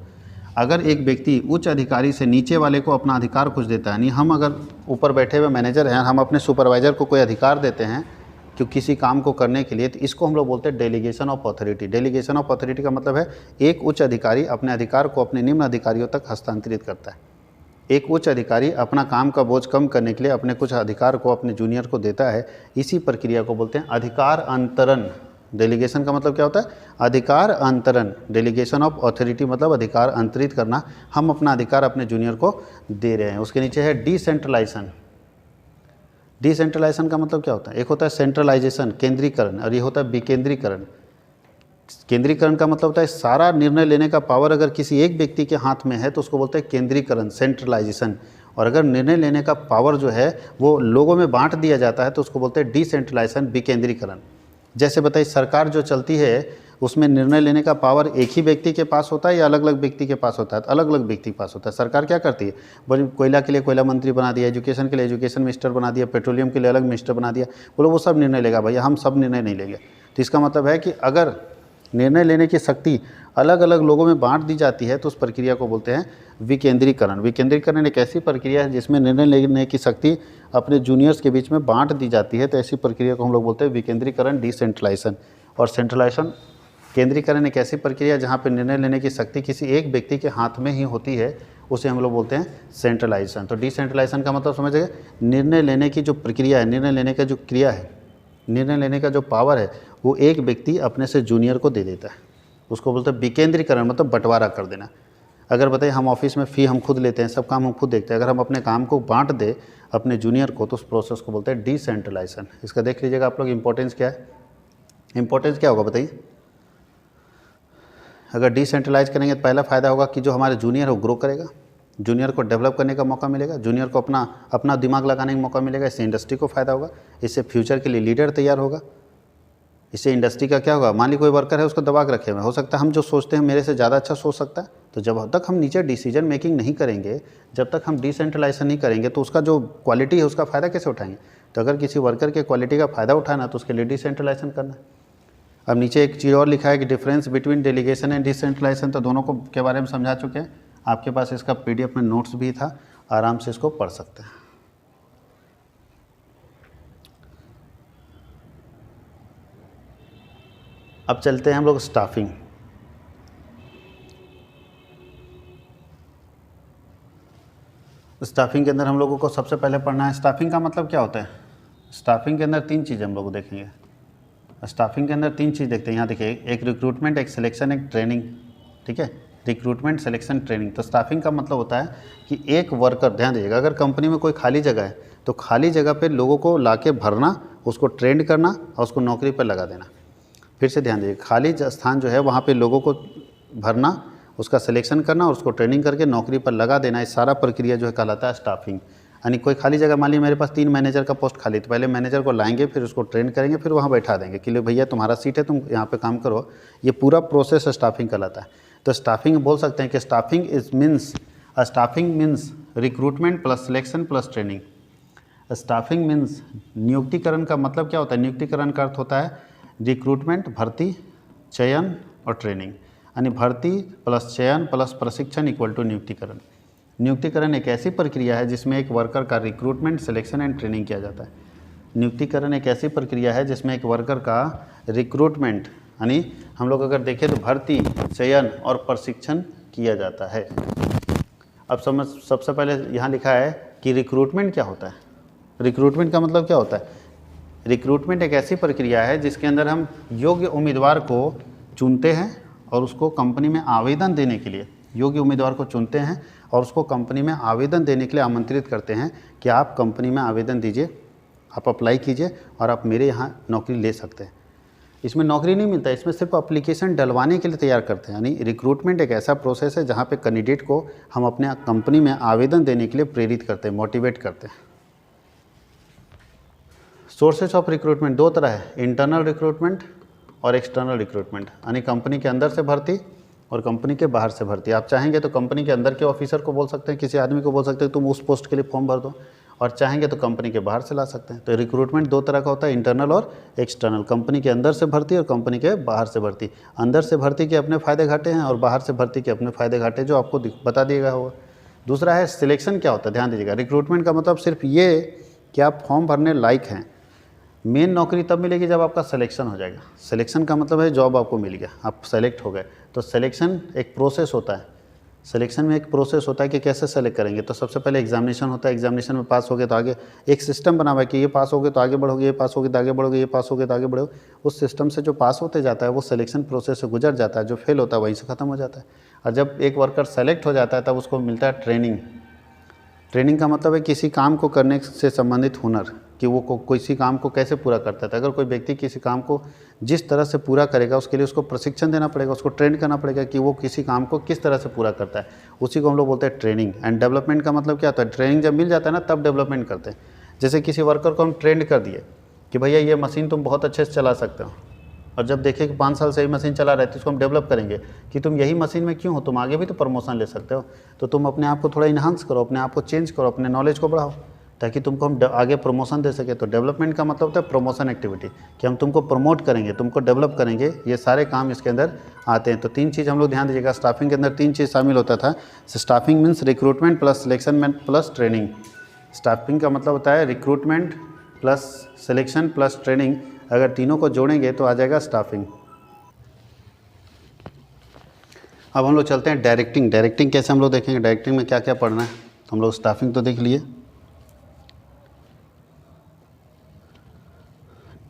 अगर एक व्यक्ति उच्च अधिकारी से नीचे वाले को अपना अधिकार कुछ देता है, यानी हम अगर ऊपर बैठे हुए मैनेजर हैं, हम अपने सुपरवाइजर को कोई अधिकार देते हैं कि किसी काम को करने के लिए, तो इसको हम लोग बोलते हैं delegation of authority. Delegation of authority का मतलब है एक उच्च अधिकारी अपने अधिकार को अपने निम्न अधिकारियों तक हस्तांतरित करता है। एक उच्च अधिकारी अपना काम का बोझ कम करने के लिए अपने कुछ अधिकार को अपने जूनियर को देता है, इसी प्रक्रिया को बोलते हैं अधिकार अंतरण। डेलीगेशन का मतलब क्या होता है, अधिकार अंतरण। डेलीगेशन ऑफ अथॉरिटी मतलब अधिकार अंतरित करना, हम अपना अधिकार अपने जूनियर को दे रहे हैं। उसके नीचे है डिसेंट्रलाइजेशन। डिसेंट्रलाइजेशन का मतलब क्या होता है, एक होता है सेंट्रलाइजेशन, केंद्रीकरण, और ये होता है विकेंद्रीकरण। केंद्रीकरण का मतलब होता है सारा निर्णय लेने का पावर अगर किसी एक व्यक्ति के हाथ में है तो उसको बोलते हैं केंद्रीकरण, सेंट्रलाइजेशन। और अगर निर्णय लेने का पावर जो है वो लोगों में बांट दिया जाता है तो उसको बोलते हैं डिसेंट्रलाइजेशन, विकेंद्रीकरण। जैसे बताइए, सरकार जो चलती है उसमें निर्णय लेने का पावर एक ही व्यक्ति के पास होता है या अलग अलग व्यक्ति के पास होता है? तो अलग अलग व्यक्ति के पास होता है। सरकार क्या करती है, बोले कोयला के लिए कोयला मंत्री बना दिया, एजुकेशन के लिए एजुकेशन मिनिस्टर बना दिया, पेट्रोलियम के लिए अलग मिनिस्टर बना दिया, बोलो वो सब निर्णय लेगा। भैया हम सब निर्णय नहीं लेंगे। तो इसका मतलब है कि अगर निर्णय लेने की शक्ति अलग अलग लोगों में बांट दी जाती है तो उस प्रक्रिया को बोलते हैं विकेंद्रीकरण। विकेंद्रीकरण एक ऐसी प्रक्रिया है जिसमें निर्णय लेने की शक्ति अपने जूनियर्स के बीच में बांट दी जाती है, तो ऐसी प्रक्रिया को हम लोग बोलते हैं विकेंद्रीकरण, डिसेंट्रलाइजेशन। और सेंट्रलाइजेशन, केंद्रीकरण एक ऐसी प्रक्रिया जहाँ पर निर्णय लेने की शक्ति किसी एक व्यक्ति के हाथ में ही होती है, उसे हम लोग बोलते हैं सेंट्रलाइजेशन। तो डिसेंट्रलाइजेशन का मतलब समझिए, निर्णय लेने की जो प्रक्रिया है, निर्णय लेने का जो क्रिया है, निर्णय लेने का जो पावर है, वो एक व्यक्ति अपने से जूनियर को दे देता है, उसको बोलते हैं विकेंद्रीकरण, मतलब बंटवारा कर देना। अगर बताइए हम ऑफिस में फ़ी हम खुद लेते हैं, सब काम हम खुद देखते हैं, अगर हम अपने काम को बांट दे अपने जूनियर को तो उस प्रोसेस को बोलते हैं डिसेंट्रलाइजेशन। इसका देख लीजिएगा आप लोग, इंपॉर्टेंस क्या है, इंपॉर्टेंस क्या होगा बताइए। अगर डिसेंट्रलाइज करेंगे तो पहला फ़ायदा होगा कि जो हमारे जूनियर है वो ग्रो करेगा, जूनियर को डेवलप करने का मौका मिलेगा, जूनियर को अपना दिमाग लगाने का मौका मिलेगा, इससे इंडस्ट्री को फ़ायदा होगा, इससे फ्यूचर के लिए लीडर तैयार होगा, इससे इंडस्ट्री का क्या होगा, मान ली कोई वर्कर है उसको दबा के रखे हुए, हो सकता है हम जो सोचते हैं मेरे से ज़्यादा अच्छा सोच सकता है, तो जब तक हम नीचे डिसीजन मेकिंग नहीं करेंगे, जब तक हम डिसेंट्रलाइजेशन नहीं करेंगे तो उसका जो क्वालिटी है उसका फ़ायदा कैसे उठाएंगे। तो अगर किसी वर्कर के क्वालिटी का फ़ायदा उठाना तो उसके लिए डिसेंट्रलाइजेशन करना है। अब नीचे एक चीज़ और लिखा है कि difference between delegation and decentralization, तो दोनों को के बारे में समझा चुके हैं। आपके पास इसका PDF में नोट्स भी था, आराम से इसको पढ़ सकते हैं। अब चलते हैं हम लोग स्टाफिंग। स्टाफिंग के अंदर हम लोगों को सबसे पहले पढ़ना है स्टाफिंग का मतलब क्या होता है। स्टाफिंग के अंदर 3 चीज़ हम लोग देखेंगे। स्टाफिंग के अंदर 3 चीज़ देखते हैं। यहाँ देखिए, एक रिक्रूटमेंट, एक सिलेक्शन, एक ट्रेनिंग। ठीक है, रिक्रूटमेंट, सिलेक्शन, ट्रेनिंग। तो स्टाफिंग का मतलब होता है कि एक वर्कर, ध्यान दीजिएगा, अगर कंपनी में कोई खाली जगह है तो खाली जगह पे लोगों को लाके भरना, उसको ट्रेंड करना और उसको नौकरी पर लगा देना। फिर से ध्यान दीजिए, खाली स्थान जो है वहाँ पे लोगों को भरना, उसका सिलेक्शन करना और उसको ट्रेनिंग करके नौकरी पर लगा देना, इस सारा प्रक्रिया जो है कहलाता है स्टाफिंग। यानी कोई खाली जगह, मान लीजिए मेरे पास 3 मैनेजर का पोस्ट खाली, तो पहले मैनेजर को लाएंगे, फिर उसको ट्रेन करेंगे, फिर वहाँ बैठा देंगे कि लो भैया तुम्हारा सीट है, तुम यहाँ पे काम करो। ये पूरा प्रोसेस स्टाफिंग कहलाता है। तो स्टाफिंग बोल सकते हैं कि staffing means recruitment plus selection plus training. Staffing means नियुक्तिकरण का मतलब क्या होता है? नियुक्तिकरण का अर्थ होता है रिक्रूटमेंट, भर्ती, चयन और ट्रेनिंग, यानी भर्ती प्लस चयन प्लस प्रशिक्षण इक्वल टू नियुक्तिकरण। नियुक्तिकरण एक ऐसी प्रक्रिया है जिसमें एक वर्कर का रिक्रूटमेंट, सिलेक्शन एंड ट्रेनिंग किया जाता है। नियुक्तिकरण एक ऐसी प्रक्रिया है जिसमें एक वर्कर का रिक्रूटमेंट, यानी हम लोग अगर देखें तो भर्ती, चयन और प्रशिक्षण किया जाता है। अब सबसे पहले यहाँ लिखा है कि रिक्रूटमेंट क्या होता है। रिक्रूटमेंट का मतलब क्या होता है? रिक्रूटमेंट एक ऐसी प्रक्रिया है जिसके अंदर हम योग्य उम्मीदवार को चुनते हैं और उसको कंपनी में आवेदन देने के लिए, योग्य उम्मीदवार को चुनते हैं और उसको कंपनी में आवेदन देने के लिए आमंत्रित करते हैं कि आप कंपनी में आवेदन दीजिए, आप अप्लाई कीजिए और आप मेरे यहाँ नौकरी ले सकते हैं। इसमें नौकरी नहीं मिलता, इसमें सिर्फ एप्लीकेशन डलवाने के लिए तैयार करते हैं। यानी रिक्रूटमेंट एक ऐसा प्रोसेस है जहाँ पे कैंडिडेट को हम अपने कंपनी में आवेदन देने के लिए प्रेरित करते हैं, मोटिवेट करते हैं। सोर्सेज ऑफ रिक्रूटमेंट दो तरह है, इंटरनल रिक्रूटमेंट और एक्सटर्नल रिक्रूटमेंट, यानी कंपनी के अंदर से भर्ती और कंपनी के बाहर से भर्ती। आप चाहेंगे तो कंपनी के अंदर के ऑफिसर को बोल सकते हैं, किसी आदमी को बोल सकते हैं तुम उस पोस्ट के लिए फॉर्म भर दो, और चाहेंगे तो कंपनी के बाहर से ला सकते हैं। तो रिक्रूटमेंट दो तरह का होता है, इंटरनल और एक्सटर्नल। कंपनी के अंदर से भर्ती और कंपनी के बाहर से भर्ती। अंदर से भर्ती के अपने फ़ायदे घाटे हैं और बाहर से भर्ती के अपने फ़ायदे घाटे, जो आपको बता दिएगा होगा। दूसरा है सिलेक्शन। क्या होता है ध्यान दीजिएगा, रिक्रूटमेंट का मतलब सिर्फ ये कि आप फॉर्म भरने लायक हैं। मेन नौकरी तब मिलेगी जब आपका सिलेक्शन हो जाएगा। सिलेक्शन का मतलब है जॉब आपको मिल गया, आप सेलेक्ट हो गए। तो सिलेक्शन एक प्रोसेस होता है। सिलेक्शन में एक प्रोसेस होता है कि कैसे सेलेक्ट करेंगे। तो सबसे पहले एग्जामिनेशन होता है, एग्जामिनेशन में पास हो गए तो आगे एक सिस्टम बना हुआ है कि ये पास हो गए तो आगे बढ़ोगे, ये पास हो गए तो आगे बढ़ोगे, ये पास हो गए तो आगे बढ़ोगे। उस सिस्टम से जो पास होते जाता है वो सिलेक्शन प्रोसेस से गुजर जाता है, जो फेल होता है वहीं से ख़त्म हो जाता है। और जब एक वर्कर सेलेक्ट हो जाता है तब उसको मिलता है ट्रेनिंग। ट्रेनिंग का मतलब है किसी काम को करने से संबंधित हुनर, कि वो किसी काम को कैसे पूरा करता है। अगर कोई व्यक्ति किसी काम को जिस तरह से पूरा करेगा उसके लिए उसको प्रशिक्षण देना पड़ेगा, उसको ट्रेन करना पड़ेगा कि वो किसी काम को किस तरह से पूरा करता है। उसी को हम लोग बोलते हैं ट्रेनिंग। एंड डेवलपमेंट का मतलब क्या होता है? ट्रेनिंग जब मिल जाता है ना तब डेवलपमेंट करते हैं। जैसे किसी वर्कर को हम ट्रेंड कर दिए कि भैया ये मशीन तुम बहुत अच्छे से चला सकते हो, और जब देखें कि 5 साल से यही मशीन चला रहे थे, उसको हम डेवलप करेंगे कि तुम यही मशीन में क्यों हो, तुम आगे भी तो प्रमोशन ले सकते हो। तो तुम अपने आप को थोड़ा इन्हांस करो, अपने आप को चेंज करो, अपने नॉलेज को बढ़ाओ ताकि तुमको हम आगे प्रमोशन दे सके। तो डेवलपमेंट का मतलब होता है प्रमोशन एक्टिविटी, कि हम तुमको प्रमोट करेंगे, तुमको डेवलप करेंगे। ये सारे काम इसके अंदर आते हैं। तो 3 चीज़ हम लोग ध्यान दीजिएगा, स्टाफिंग के अंदर 3 चीज़ शामिल होता था। Staffing means recruitment plus selection plus training. Staffing का मतलब होता है recruitment plus selection plus training. अगर तीनों को जोड़ेंगे तो आ जाएगा स्टाफिंग। अब हम लोग चलते हैं डायरेक्टिंग। डायरेक्टिंग कैसे हम लोग देखेंगे, डायरेक्टिंग में क्या क्या पढ़ना है। तो हम लोग स्टाफिंग तो देख लिए।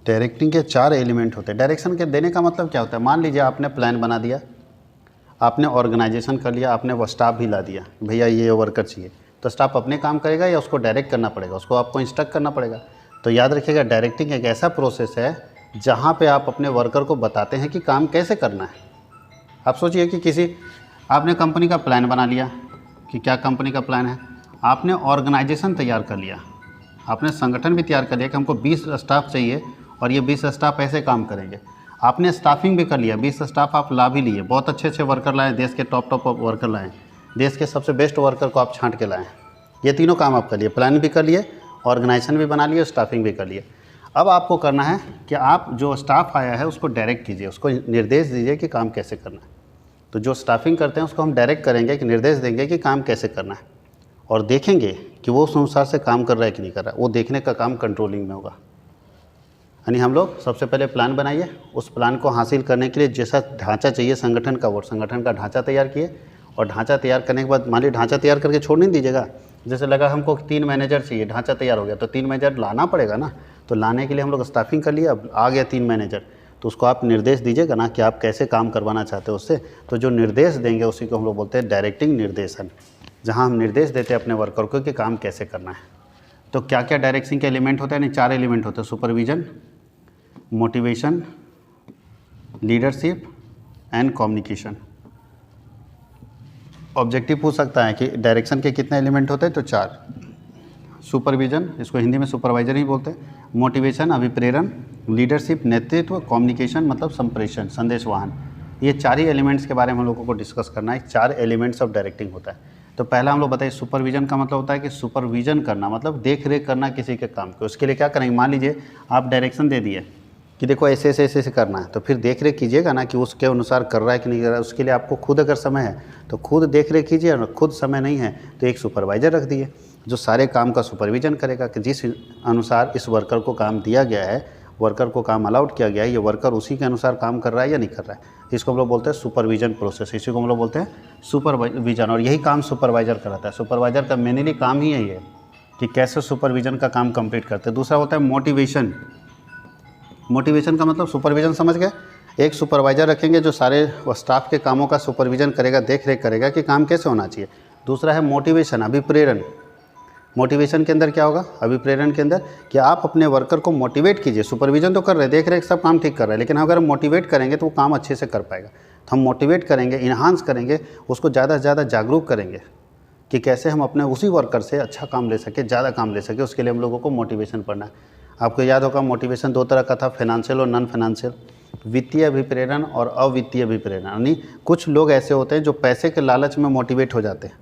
डायरेक्टिंग के 4 एलिमेंट होते हैं। डायरेक्शन के देने का मतलब क्या होता है? मान लीजिए आपने प्लान बना दिया, आपने ऑर्गेनाइजेशन कर लिया, आपने वो स्टाफ भी ला दिया, भैया ये वर्कर चाहिए, तो स्टाफ अपने काम करेगा या उसको डायरेक्ट करना पड़ेगा, उसको आपको इंस्ट्रक्ट करना पड़ेगा। तो याद रखिएगा, डायरेक्टिंग एक ऐसा प्रोसेस है जहाँ पे आप अपने वर्कर को बताते हैं कि काम कैसे करना है। आप सोचिए कि आपने कंपनी का प्लान बना लिया कि क्या कंपनी का प्लान है, आपने ऑर्गेनाइजेशन तैयार कर लिया, आपने संगठन भी तैयार कर लिया कि हमको 20 स्टाफ चाहिए और ये 20 स्टाफ ऐसे काम करेंगे। आपने स्टाफिंग भी कर लिया, 20 स्टाफ आप ला भी लिए, बहुत अच्छे अच्छे वर्कर लाए, देश के टॉप वर्कर लाएँ, देश के सबसे बेस्ट वर्कर को आप छांट के लाएँ। ये तीनों काम आप कर लिए, प्लान भी कर लिए, ऑर्गेनाइजेशन भी बना लिए, स्टाफिंग भी कर लिए। अब आपको करना है कि आप जो स्टाफ आया है उसको डायरेक्ट कीजिए, उसको निर्देश दीजिए कि काम कैसे करना है। तो जो स्टाफिंग करते हैं उसको हम डायरेक्ट करेंगे, कि निर्देश देंगे कि काम कैसे करना है, और देखेंगे कि वो उस अनुसार से काम कर रहा है कि नहीं कर रहा है। वो देखने का काम कंट्रोलिंग में होगा। यानी हम लोग सबसे पहले प्लान बनाइए, उस प्लान को हासिल करने के लिए जैसा ढांचा चाहिए संगठन का, वो संगठन का ढांचा तैयार किए, और ढांचा तैयार करने के बाद मान लीजिए ढांचा तैयार करके छोड़ नहीं दीजिएगा। जैसे लगा हमको 3 मैनेजर चाहिए, ढांचा तैयार हो गया तो 3 मैनेजर लाना पड़ेगा ना। तो लाने के लिए हम लोग स्टाफिंग कर लिया, अब आ गया 3 मैनेजर, तो उसको आप निर्देश दीजिएगा ना कि आप कैसे काम करवाना चाहते हो उससे। तो जो निर्देश देंगे उसी को हम लोग बोलते हैं डायरेक्टिंग निर्देशन, जहाँ हम निर्देश देते हैं अपने वर्कर को कि काम कैसे करना है। तो क्या क्या डायरेक्शन के एलिमेंट होते हैं? यानी 4 एलिमेंट होते हैं, supervision, motivation, leadership and communication. Objective पूछ सकता है कि डायरेक्शन के कितने एलिमेंट होते हैं, तो 4, सुपरविजन, इसको हिंदी में सुपरवाइजर ही बोलते हैं, मोटिवेशन अभिप्रेरण, लीडरशिप नेतृत्व, कम्युनिकेशन मतलब संप्रेषण संदेशवाहन। ये 4 ही एलिमेंट्स के बारे में हम लोगों को डिस्कस करना है। 4 एलिमेंट्स ऑफ डायरेक्टिंग होता है। तो पहला हम लोग बताइए, सुपरविजन का मतलब होता है कि सुपरविजन करना मतलब देख रेख करना किसी के काम को। उसके लिए क्या करेंगे, मान लीजिए आप डायरेक्शन दे दिए कि देखो ऐसे ऐसे ऐसे ऐसे करना है, तो फिर देख रेख कीजिएगा ना कि उसके अनुसार कर रहा है कि नहीं कर रहा है। उसके लिए आपको खुद अगर समय है तो खुद देख रेख कीजिए, और खुद समय नहीं है तो एक सुपरवाइजर रख दिए जो सारे काम का सुपरविजन करेगा कि जिस अनुसार इस वर्कर को काम दिया गया है, वर्कर को काम अलाउड किया गया है, ये वर्कर उसी के अनुसार काम कर रहा है या नहीं कर रहा है। इसको हम लोग बोलते हैं सुपरविजन प्रोसेस, इसी को हम लोग बोलते हैं सुपरविजन, और यही काम सुपरवाइजर कराता है। सुपरवाइजर का मेनली काम ही यही है कि कैसे सुपरविजन का काम कंप्लीट करते हैं। दूसरा होता है मोटिवेशन। मोटिवेशन का मतलब सुपरविजन समझ गए, एक सुपरवाइजर रखेंगे जो सारे स्टाफ के कामों का सुपरविजन करेगा, देख रेख करेगा कि काम कैसे होना चाहिए। दूसरा है मोटिवेशन अभिप्रेरण। मोटिवेशन के अंदर क्या होगा, अभिप्रेरण के अंदर कि आप अपने वर्कर को मोटिवेट कीजिए। सुपरविजन तो कर रहे हैं, देख रेख सब काम ठीक कर रहे हैं, लेकिन अगर हम मोटिवेट करेंगे तो वो काम अच्छे से कर पाएगा। तो हम मोटिवेट करेंगे, इन्हांस करेंगे, उसको ज़्यादा से ज़्यादा जागरूक करेंगे कि कैसे हम अपने उसी वर्कर से अच्छा काम ले सके, ज़्यादा काम ले सके। उसके लिए हम लोगों को मोटिवेशन पढ़ना है। आपको याद होगा मोटिवेशन 2 तरह का था, फाइनेंशियल और नॉन फाइनेंशियल, वित्तीय अभिप्रेरण और अवित्तीय अभिप्रेरण। यानी कुछ लोग ऐसे होते हैं जो पैसे के लालच में मोटिवेट हो जाते हैं,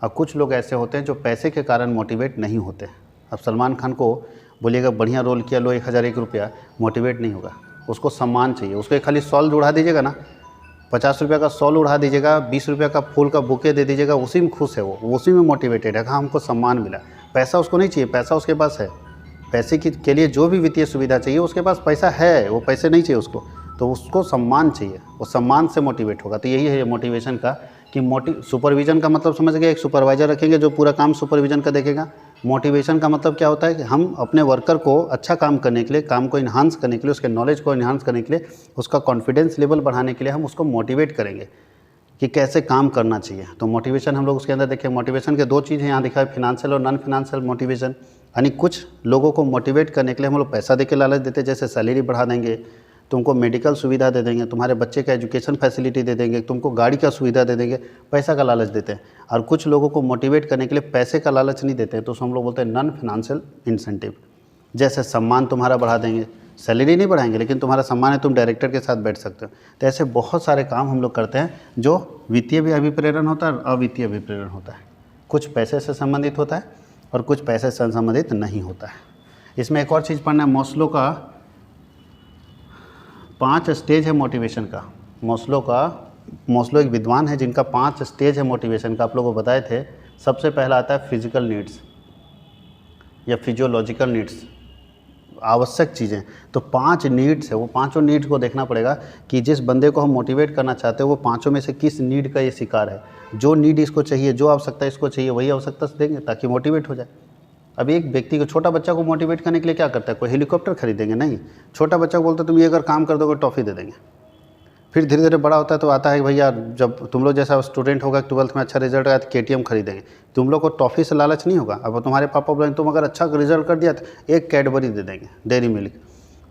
और कुछ लोग ऐसे होते हैं जो पैसे के कारण मोटिवेट नहीं होते। अब सलमान खान को बोलिएगा बढ़िया रोल किया, लो 1001 रुपया, मोटिवेट नहीं होगा, उसको सम्मान चाहिए। उसको एक खाली शॉल उड़ा दीजिएगा ना, 50 रुपये का शॉल उड़ा दीजिएगा, 20 रुपये का फूल का बुके दे दीजिएगा, उसी में खुश है वो, उसी में मोटिवेटेड है, हाँ हमको सम्मान मिला। पैसा उसको नहीं चाहिए, पैसा उसके पास है, पैसे के लिए जो भी वित्तीय सुविधा चाहिए उसके पास पैसा है, वो पैसे नहीं चाहिए उसको, तो उसको सम्मान चाहिए, वो सम्मान से मोटिवेट होगा। तो यही है मोटिवेशन का कि सुपरविजन का मतलब समझ गए, एक सुपरवाइजर रखेंगे जो पूरा काम सुपरविजन का देखेगा। मोटिवेशन का मतलब क्या होता है कि हम अपने वर्कर को अच्छा काम करने के लिए, काम को इन्हांस करने के लिए, उसके नॉलेज को इन्हांस करने के लिए, उसका कॉन्फिडेंस लेवल बढ़ाने के लिए हम उसको मोटिवेट करेंगे कि कैसे काम करना चाहिए। तो मोटिवेशन हम लोग उसके अंदर देखें, मोटिवेशन के 2 चीज़ हैं यहाँ दिखा है, फिनेंशियल और नॉन फिनेंशियल मोटिवेशन। यानी कुछ लोगों को मोटिवेट करने के लिए हम लोग पैसा दे के लालच देते हैं, जैसे सैलरी बढ़ा देंगे, तुमको मेडिकल सुविधा दे देंगे, तुम्हारे बच्चे का एजुकेशन फैसिलिटी दे देंगे, तुमको गाड़ी का सुविधा दे देंगे, पैसा का लालच देते हैं। और कुछ लोगों को मोटिवेट करने के लिए पैसे का लालच नहीं देते हैं, तो हम लोग बोलते हैं नॉन फाइनेंशियल इंसेंटिव। जैसे सम्मान तुम्हारा बढ़ा देंगे, सैलरी नहीं बढ़ाएंगे लेकिन तुम्हारा सम्मान है, तुम डायरेक्टर के साथ बैठ सकते हो। तो ऐसे बहुत सारे काम हम लोग करते हैं जो वित्तीय भी अभिप्रेरण होता है और अवित्तीय अभिप्रेरण होता है। कुछ पैसे से संबंधित होता है और कुछ पैसे से संबंधित नहीं होता है। इसमें एक और चीज़ पढ़ना है, पाँच स्टेज है मोटिवेशन का। मोस्लो एक विद्वान है जिनका 5 स्टेज है मोटिवेशन का, आप लोगों को बताए थे। सबसे पहला आता है फिजिकल नीड्स या फिजियोलॉजिकल नीड्स, आवश्यक चीज़ें। तो 5 नीड्स है, वो पाँचों नीड्स को देखना पड़ेगा कि जिस बंदे को हम मोटिवेट करना चाहते हैं वो पाँचों में से किस नीड का ये शिकार है। जो नीड इसको चाहिए, जो आवश्यकता इसको चाहिए, वही आवश्यकता से देंगे ताकि मोटिवेट हो जाए। अब एक व्यक्ति को, छोटा बच्चा को मोटिवेट करने के लिए क्या करता है, कोई हेलीकॉप्टर खरीदेंगे नहीं, छोटा बच्चा को बोलते तुम ये अगर काम कर दोगे टॉफ़ी दे देंगे। फिर धीरे धीरे बड़ा होता है तो आता है कि भैया जब तुम लोग जैसा स्टूडेंट होगा 12th में अच्छा रिजल्ट आया तो KTM खरीदेंगे। तुम लोग को टॉफ़ी से लालच नहीं होगा। अब तुम्हारे पापा बोलेंगे तुम अगर अच्छा रिजल्ट कर दिया तो एक कैडबरी दे देंगे, डेयरी मिल्क।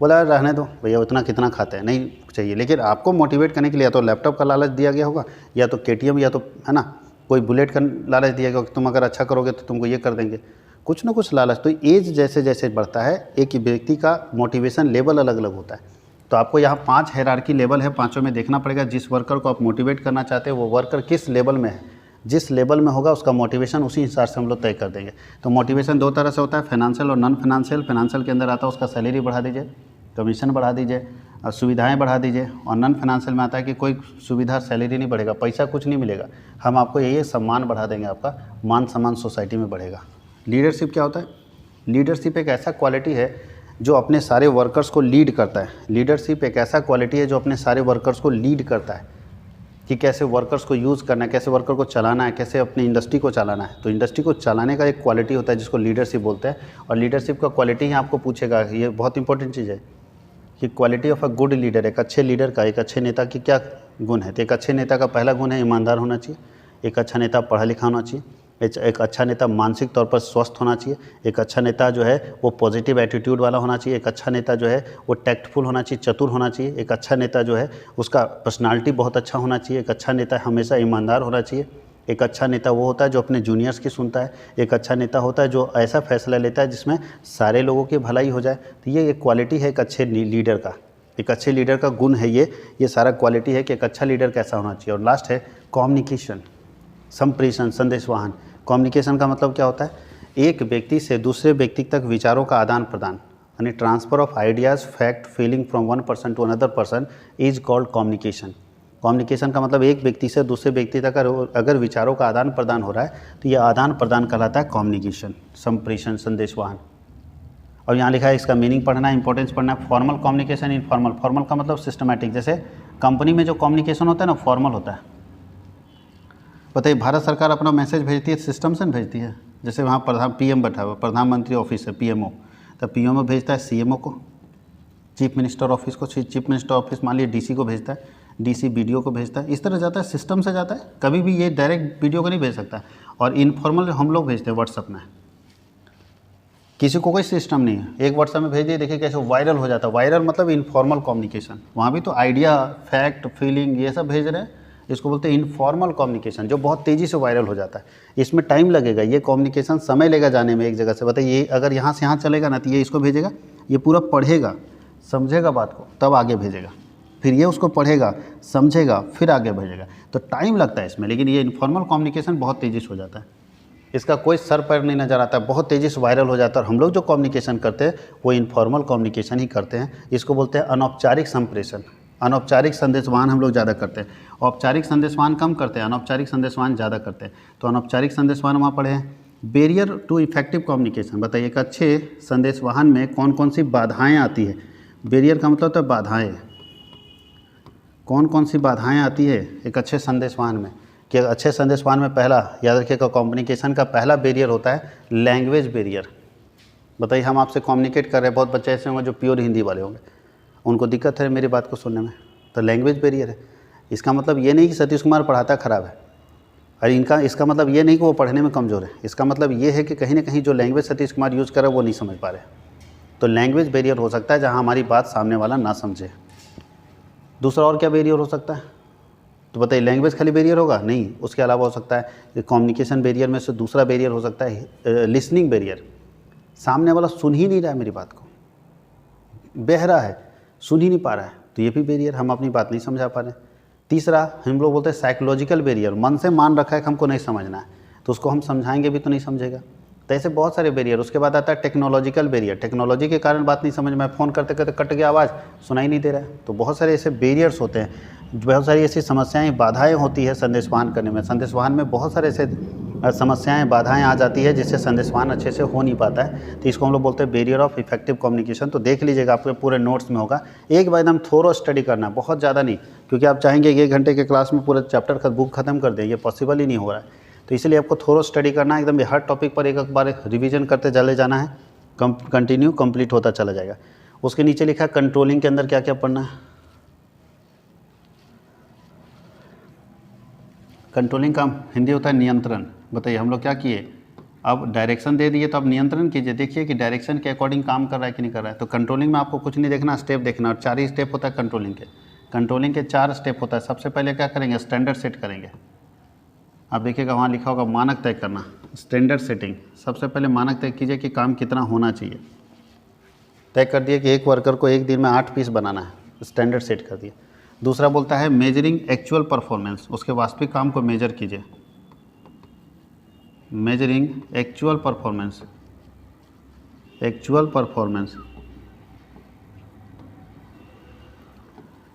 बोला रहने दो भैया, उतना कितना खाते हैं, नहीं चाहिए। लेकिन आपको मोटिवेट करने के लिए या तो लैपटॉप का लालच दिया गया होगा, या तो KTM, या तो है ना कोई बुलेट का लालच दिया गया कि तुम अगर अच्छा करोगे तो तुमको ये कर देंगे, कुछ ना कुछ लालच। तो एज जैसे जैसे बढ़ता है एक व्यक्ति का मोटिवेशन लेवल अलग अलग होता है। तो आपको यहाँ 5 हायरार्की लेवल है, पाँचों में देखना पड़ेगा जिस वर्कर को आप मोटिवेट करना चाहते हैं वो वर्कर किस लेवल में है। जिस लेवल में होगा उसका मोटिवेशन उसी हिसाब से हम लोग तय कर देंगे। तो मोटिवेशन 2 तरह से होता है, फाइनेंशियल और नॉन फाइनेंशियल। फाइनेंशियल के अंदर आता है उसका सैलरी बढ़ा दीजिए, कमीशन बढ़ा दीजिए, सुविधाएं बढ़ा दीजिए। और नॉन फाइनेंशियल में आता है कि कोई सुविधा, सैलरी नहीं बढ़ेगा, पैसा कुछ नहीं मिलेगा, हम आपको यही सम्मान बढ़ा देंगे, आपका मान सम्मान सोसाइटी में बढ़ेगा। लीडरशिप क्या होता है? लीडरशिप एक ऐसा क्वालिटी है जो अपने सारे वर्कर्स को लीड करता है। लीडरशिप एक ऐसा क्वालिटी है जो अपने सारे वर्कर्स को लीड करता है कि कैसे वर्कर्स को यूज़ करना है, कैसे वर्कर को चलाना है, कैसे अपनी इंडस्ट्री को चलाना है। तो इंडस्ट्री को चलाने का एक क्वालिटी होता है जिसको लीडरशिप बोलते हैं। और लीडरशिप का क्वालिटी ही आपको पूछेगा, ये बहुत इंपॉर्टेंट चीज़ है कि quality of a good leader, एक अच्छे लीडर का, एक अच्छे नेता की क्या गुण है। तो एक अच्छे नेता का पहला गुण है ईमानदार होना चाहिए, एक अच्छा नेता पढ़ा लिखा होना चाहिए, एक अच्छा नेता मानसिक तौर पर स्वस्थ होना चाहिए, एक अच्छा नेता जो है वो पॉजिटिव एटीट्यूड वाला होना चाहिए, एक अच्छा नेता जो है वो टैक्टफुल होना चाहिए, चतुर होना चाहिए, एक अच्छा नेता जो है उसका पर्सनालिटी बहुत अच्छा होना चाहिए, एक अच्छा नेता हमेशा ईमानदार होना चाहिए, एक अच्छा नेता वो होता है जो अपने जूनियर्स की सुनता है। एक अच्छा नेता होता है जो ऐसा फैसला लेता है जिसमें सारे लोगों की भलाई हो जाए। तो ये एक क्वालिटी है एक अच्छे लीडर का, एक अच्छे लीडर का गुण है ये सारा क्वालिटी है कि एक अच्छा लीडर कैसा होना चाहिए। और लास्ट है कम्युनिकेशन, संप्रेषण, संदेशवाहन। कम्युनिकेशन का मतलब क्या होता है? एक व्यक्ति से दूसरे व्यक्ति तक विचारों का आदान प्रदान, यानी transfer of ideas, fact, feeling from one person to another person is called communication. Communication का मतलब एक व्यक्ति से दूसरे व्यक्ति तक अगर विचारों का आदान प्रदान हो रहा है तो ये आदान प्रदान कहलाता है कम्युनिकेशन, संप्रेषण, संदेशवाहन। और यहाँ लिखा है इसका मीनिंग पढ़ना है, इंपॉर्टेंस पढ़ना है। Formal communication, informal. फॉर्मल का मतलब सिस्टमैटिक, जैसे कंपनी में जो कम्युनिकेशन होता है ना फॉर्मल होता है। बताइए भारत सरकार अपना मैसेज भेजती है सिस्टम से भेजती है। जैसे वहाँ PM बैठा हुआ, प्रधानमंत्री ऑफिस है PMO, तो PMO भेजता है CMO को, चीफ मिनिस्टर ऑफिस को, चीफ मिनिस्टर ऑफिस मान लिया DC को भेजता है, DC BDO को भेजता है। इस तरह जाता है, सिस्टम से जाता है। कभी भी ये डायरेक्ट वीडियो को नहीं भेज सकता। और इनफॉर्मल हम लोग भेजते हैं व्हाट्सअप में, किसी को कोई सिस्टम नहीं है, एक व्हाट्सएप में भेज दिए, देखिए कैसे वायरल हो जाता है। वायरल मतलब इनफॉर्मल कम्युनिकेशन, वहाँ भी तो आइडिया, फैक्ट, फीलिंग ये सब भेज रहे हैं, इसको बोलते हैं इनफॉर्मल कम्युनिकेशन, जो बहुत तेज़ी से वायरल हो जाता है। इसमें टाइम लगेगा, ये कम्युनिकेशन समय लेगा जाने में एक जगह से। बताइए ये अगर यहाँ से यहाँ चलेगा ना तो ये इसको भेजेगा, ये पूरा पढ़ेगा, समझेगा बात को, तब आगे भेजेगा, फिर ये उसको पढ़ेगा, समझेगा, फिर आगे भेजेगा, तो टाइम लगता है इसमें। लेकिन ये इनफॉर्मल कम्युनिकेशन बहुत तेज़ी से हो जाता है, इसका कोई सर पैर नहीं नज़र आता, बहुत तेज़ी से वायरल हो जाता है। और हम लोग जो कम्युनिकेशन करते हैं वो इनफॉर्मल कम्युनिकेशन ही करते हैं। इसको बोलते हैं अनौपचारिक संप्रेषण, अनौपचारिक संदेशवान हम लोग ज़्यादा करते हैं। औपचारिक संदेशवान कम करते हैं, अनौपचारिक संदेशवान ज़्यादा करते हैं। तो अनौपचारिक संदेशवान वहाँ पढ़े हैं। बैरियर टू इफेक्टिव कम्युनिकेशन, बताइए एक अच्छे संदेशवाहन में कौन कौन सी बाधाएँ आती है? बैरियर का मतलब होता है बाधाएँ, कौन कौन सी बाधाएँ आती है एक अच्छे संदेशवाहन में? कि अच्छे संदेशवान में पहला याद रखिएगा, कम्युनिकेशन का पहला बैरियर होता है लैंग्वेज बैरियर। बताइए हम आपसे कम्युनिकेट कर रहे हैं, बहुत बच्चे ऐसे होंगे जो प्योर हिंदी वाले होंगे, उनको दिक्कत है मेरी बात को सुनने में, तो लैंग्वेज बैरियर है। इसका मतलब ये नहीं कि सतीश कुमार पढ़ाता ख़राब है, और इसका मतलब ये नहीं कि वो पढ़ने में कमज़ोर है। इसका मतलब ये है कि कहीं ना कहीं जो लैंग्वेज सतीश कुमार यूज़ कर रहे हैं वो नहीं समझ पा रहे। तो लैंग्वेज बैरियर हो सकता है जहाँ हमारी बात सामने वाला ना समझे। दूसरा और क्या बैरियर हो सकता है? तो बताइए लैंग्वेज खाली बैरियर होगा? नहीं, उसके अलावा हो सकता है कम्युनिकेशन बैरियर में से दूसरा बैरियर हो सकता है लिसनिंग बैरियर। सामने वाला सुन ही नहीं रहा है मेरी बात को, बहरा है, सुन ही नहीं पा रहा है, तो ये भी बैरियर, हम अपनी बात नहीं समझा पा रहे। तीसरा हम लोग बोलते हैं साइकोलॉजिकल बैरियर, मन से मान रखा है कि हमको नहीं समझना है, तो उसको हम समझाएंगे भी तो नहीं समझेगा। तो ऐसे बहुत सारे बैरियर। उसके बाद आता है टेक्नोलॉजिकल बैरियर, टेक्नोलॉजी के कारण बात नहीं समझ में, फ़ोन करते करते कट गया, आवाज़ सुनाई नहीं दे रहा है। तो बहुत सारे ऐसे बैरियर्स होते हैं, बहुत सारी ऐसी समस्याएं, बाधाएं होती है संदेशवाहन करने में। संदेशवाहन में बहुत सारे ऐसे समस्याएं, बाधाएं आ जाती है जिससे संदेशवान अच्छे से हो नहीं पाता है। तो इसको हम लोग बोलते हैं बैरियर ऑफ इफेक्टिव कम्युनिकेशन। तो देख लीजिएगा, आपके पूरे नोट्स में होगा। एक बार एकदम थोरो स्टडी करना, बहुत ज़्यादा नहीं, क्योंकि आप चाहेंगे 1 घंटे के क्लास में पूरे चैप्टर का बुक खत्म कर दें, ये पॉसिबल ही नहीं हो रहा है। तो इसलिए आपको थोरो स्टडी करना है, एकदम हर टॉपिक पर एक बार रिवीजन करते चले जाना है, कंटिन्यू कंप्लीट होता चला जाएगा। उसके नीचे लिखा है कंट्रोलिंग के अंदर क्या क्या पढ़ना है। कंट्रोलिंग का हिंदी होता है नियंत्रण। बताइए हम लोग क्या किए, अब डायरेक्शन दे दिए तो अब नियंत्रण कीजिए, देखिए कि डायरेक्शन के अकॉर्डिंग काम कर रहा है कि नहीं कर रहा है। तो कंट्रोलिंग में आपको कुछ नहीं देखना, स्टेप देखना, और 4 ही स्टेप होता है कंट्रोलिंग के। कंट्रोलिंग के 4 स्टेप होता है। सबसे पहले क्या करेंगे, स्टैंडर्ड सेट करेंगे। आप देखिएगा वहाँ लिखा होगा मानक तय करना, स्टैंडर्ड सेटिंग। सबसे पहले मानक तय कीजिए कि काम कितना होना चाहिए। तय कर दिए कि एक वर्कर को एक दिन में 8 पीस बनाना है, स्टैंडर्ड सेट कर दिया। दूसरा बोलता है मेजरिंग एक्चुअल परफॉर्मेंस, उसके वास्तविक काम को मेजर कीजिए, measuring actual performance, actual performance.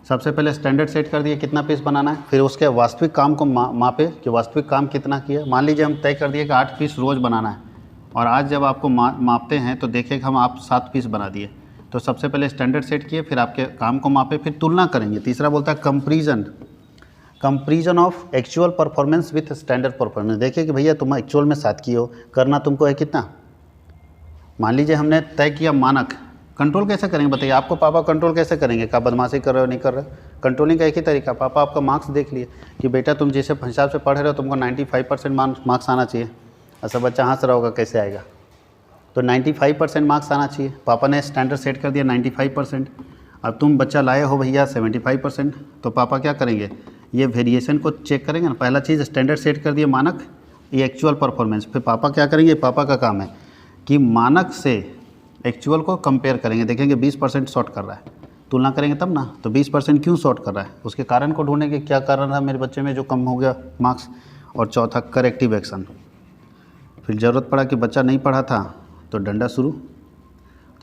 सबसे पहले स्टैंडर्ड सेट कर दिए कितना पीस बनाना है, फिर उसके वास्तविक काम को मापे कि वास्तविक काम कितना किया। मान लीजिए हम तय कर दिए कि 8 पीस रोज़ बनाना है, और आज जब आपको मापते हैं तो देखें कि हम आप 7 पीस बना दिए। तो सबसे पहले स्टैंडर्ड सेट किए, फिर आपके काम को मापे, फिर तुलना करेंगे। तीसरा बोलता है comparison, comparison of actual performance with standard performance. देखिए कि भैया तुम एक्चुअल में 7 किए हो, करना तुमको है कितना। मान लीजिए हमने तय किया मानक, कंट्रोल कैसे करेंगे बताइए। आपको पापा कंट्रोल कैसे करेंगे, क्या बदमाशी कर रहे हो नहीं कर रहे हो। कंट्रोलिंग का एक ही तरीका, पापा आपका मार्क्स देख लिए कि बेटा तुम जिस हिसाब से पढ़ रहे हो तुमको 95% मार्क्स आना चाहिए। ऐसा बच्चा हंस रहा होगा, कैसे आएगा। तो 95% मार्क्स आना चाहिए। पापा ने स्टैंडर्ड सेट कर दिया 95%। अब तुम बच्चा लाए हो भैया 75%, तो पापा क्या करेंगे, ये वेरिएशन को चेक करेंगे ना। पहला चीज़ स्टैंडर्ड सेट कर दिए मानक, ये एक्चुअल परफॉर्मेंस। फिर पापा क्या करेंगे, पापा का काम है कि मानक से एक्चुअल को कंपेयर करेंगे, देखेंगे 20% शॉर्ट कर रहा है, तुलना करेंगे तब ना। तो 20% क्यों शॉर्ट कर रहा है, उसके कारण को ढूंढेंगे, क्या कारण रहा मेरे बच्चे में जो कम हो गया मार्क्स। और चौथा करेक्टिव एक्शन। फिर ज़रूरत पड़ा कि बच्चा नहीं पढ़ा था तो डंडा शुरू,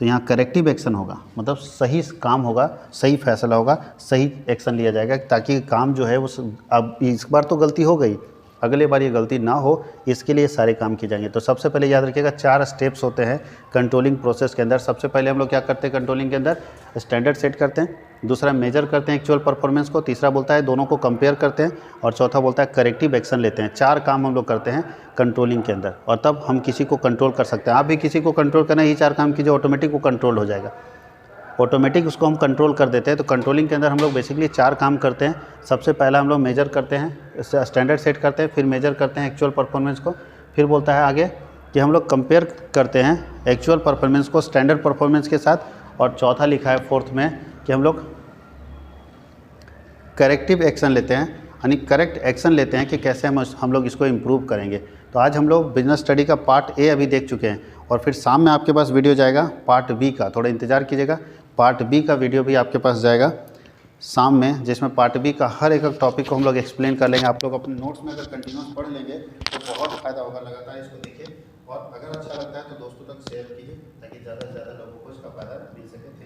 तो यहाँ करेक्टिव एक्शन होगा, मतलब सही काम होगा, सही फैसला होगा, सही एक्शन लिया जाएगा, ताकि काम जो है वो अब इस बार तो गलती हो गई, अगले बार ये गलती ना हो, इसके लिए सारे काम किए जाएंगे। तो सबसे पहले याद रखिएगा 4 स्टेप्स होते हैं कंट्रोलिंग प्रोसेस के अंदर। सबसे पहले हम लोग क्या करते हैं कंट्रोलिंग के अंदर, स्टैंडर्ड सेट करते हैं, दूसरा मेजर करते हैं एक्चुअल परफॉर्मेंस को, तीसरा बोलता है दोनों को कंपेयर करते हैं, और चौथा बोलता है करेक्टिव एक्शन लेते हैं। 4 काम हम लोग करते हैं कंट्रोलिंग के अंदर, और तब हम किसी को कंट्रोल कर सकते हैं। आप भी किसी को कंट्रोल करना, ये 4 काम कीजिए, ऑटोमेटिक वो कंट्रोल हो जाएगा, ऑटोमेटिक उसको हम कंट्रोल कर देते हैं। तो कंट्रोलिंग के अंदर हम लोग बेसिकली 4 काम करते हैं। सबसे पहला हम लोग मेजर करते हैं, स्टैंडर्ड सेट करते हैं, फिर मेजर करते हैं एक्चुअल परफॉर्मेंस को, फिर बोलता है आगे कि हम लोग कंपेयर करते हैं एक्चुअल परफॉर्मेंस को स्टैंडर्ड परफॉर्मेंस के साथ, और चौथा लिखा है फोर्थ में कि हम लोग करेक्टिव एक्शन लेते हैं, यानी करेक्ट एक्शन लेते हैं कि कैसे हम लोग इसको इम्प्रूव करेंगे। तो आज हम लोग बिजनेस स्टडी का पार्ट ए अभी देख चुके हैं, और फिर शाम में आपके पास वीडियो जाएगा पार्ट बी का, थोड़ा इंतज़ार कीजिएगा। पार्ट बी का वीडियो भी आपके पास जाएगा शाम में, जिसमें पार्ट बी का हर एक टॉपिक को हम लोग एक्सप्लेन कर लेंगे। आप लोग अपने नोट्स में अगर कंटिन्यूस पढ़ लेंगे तो बहुत फ़ायदा होगा, लगातार इसको देखिए, और अगर अच्छा लगता है तो दोस्तों तक शेयर कीजिए, ताकि ज़्यादा से ज़्यादा लोगों को इसका फ़ायदा मिल सके।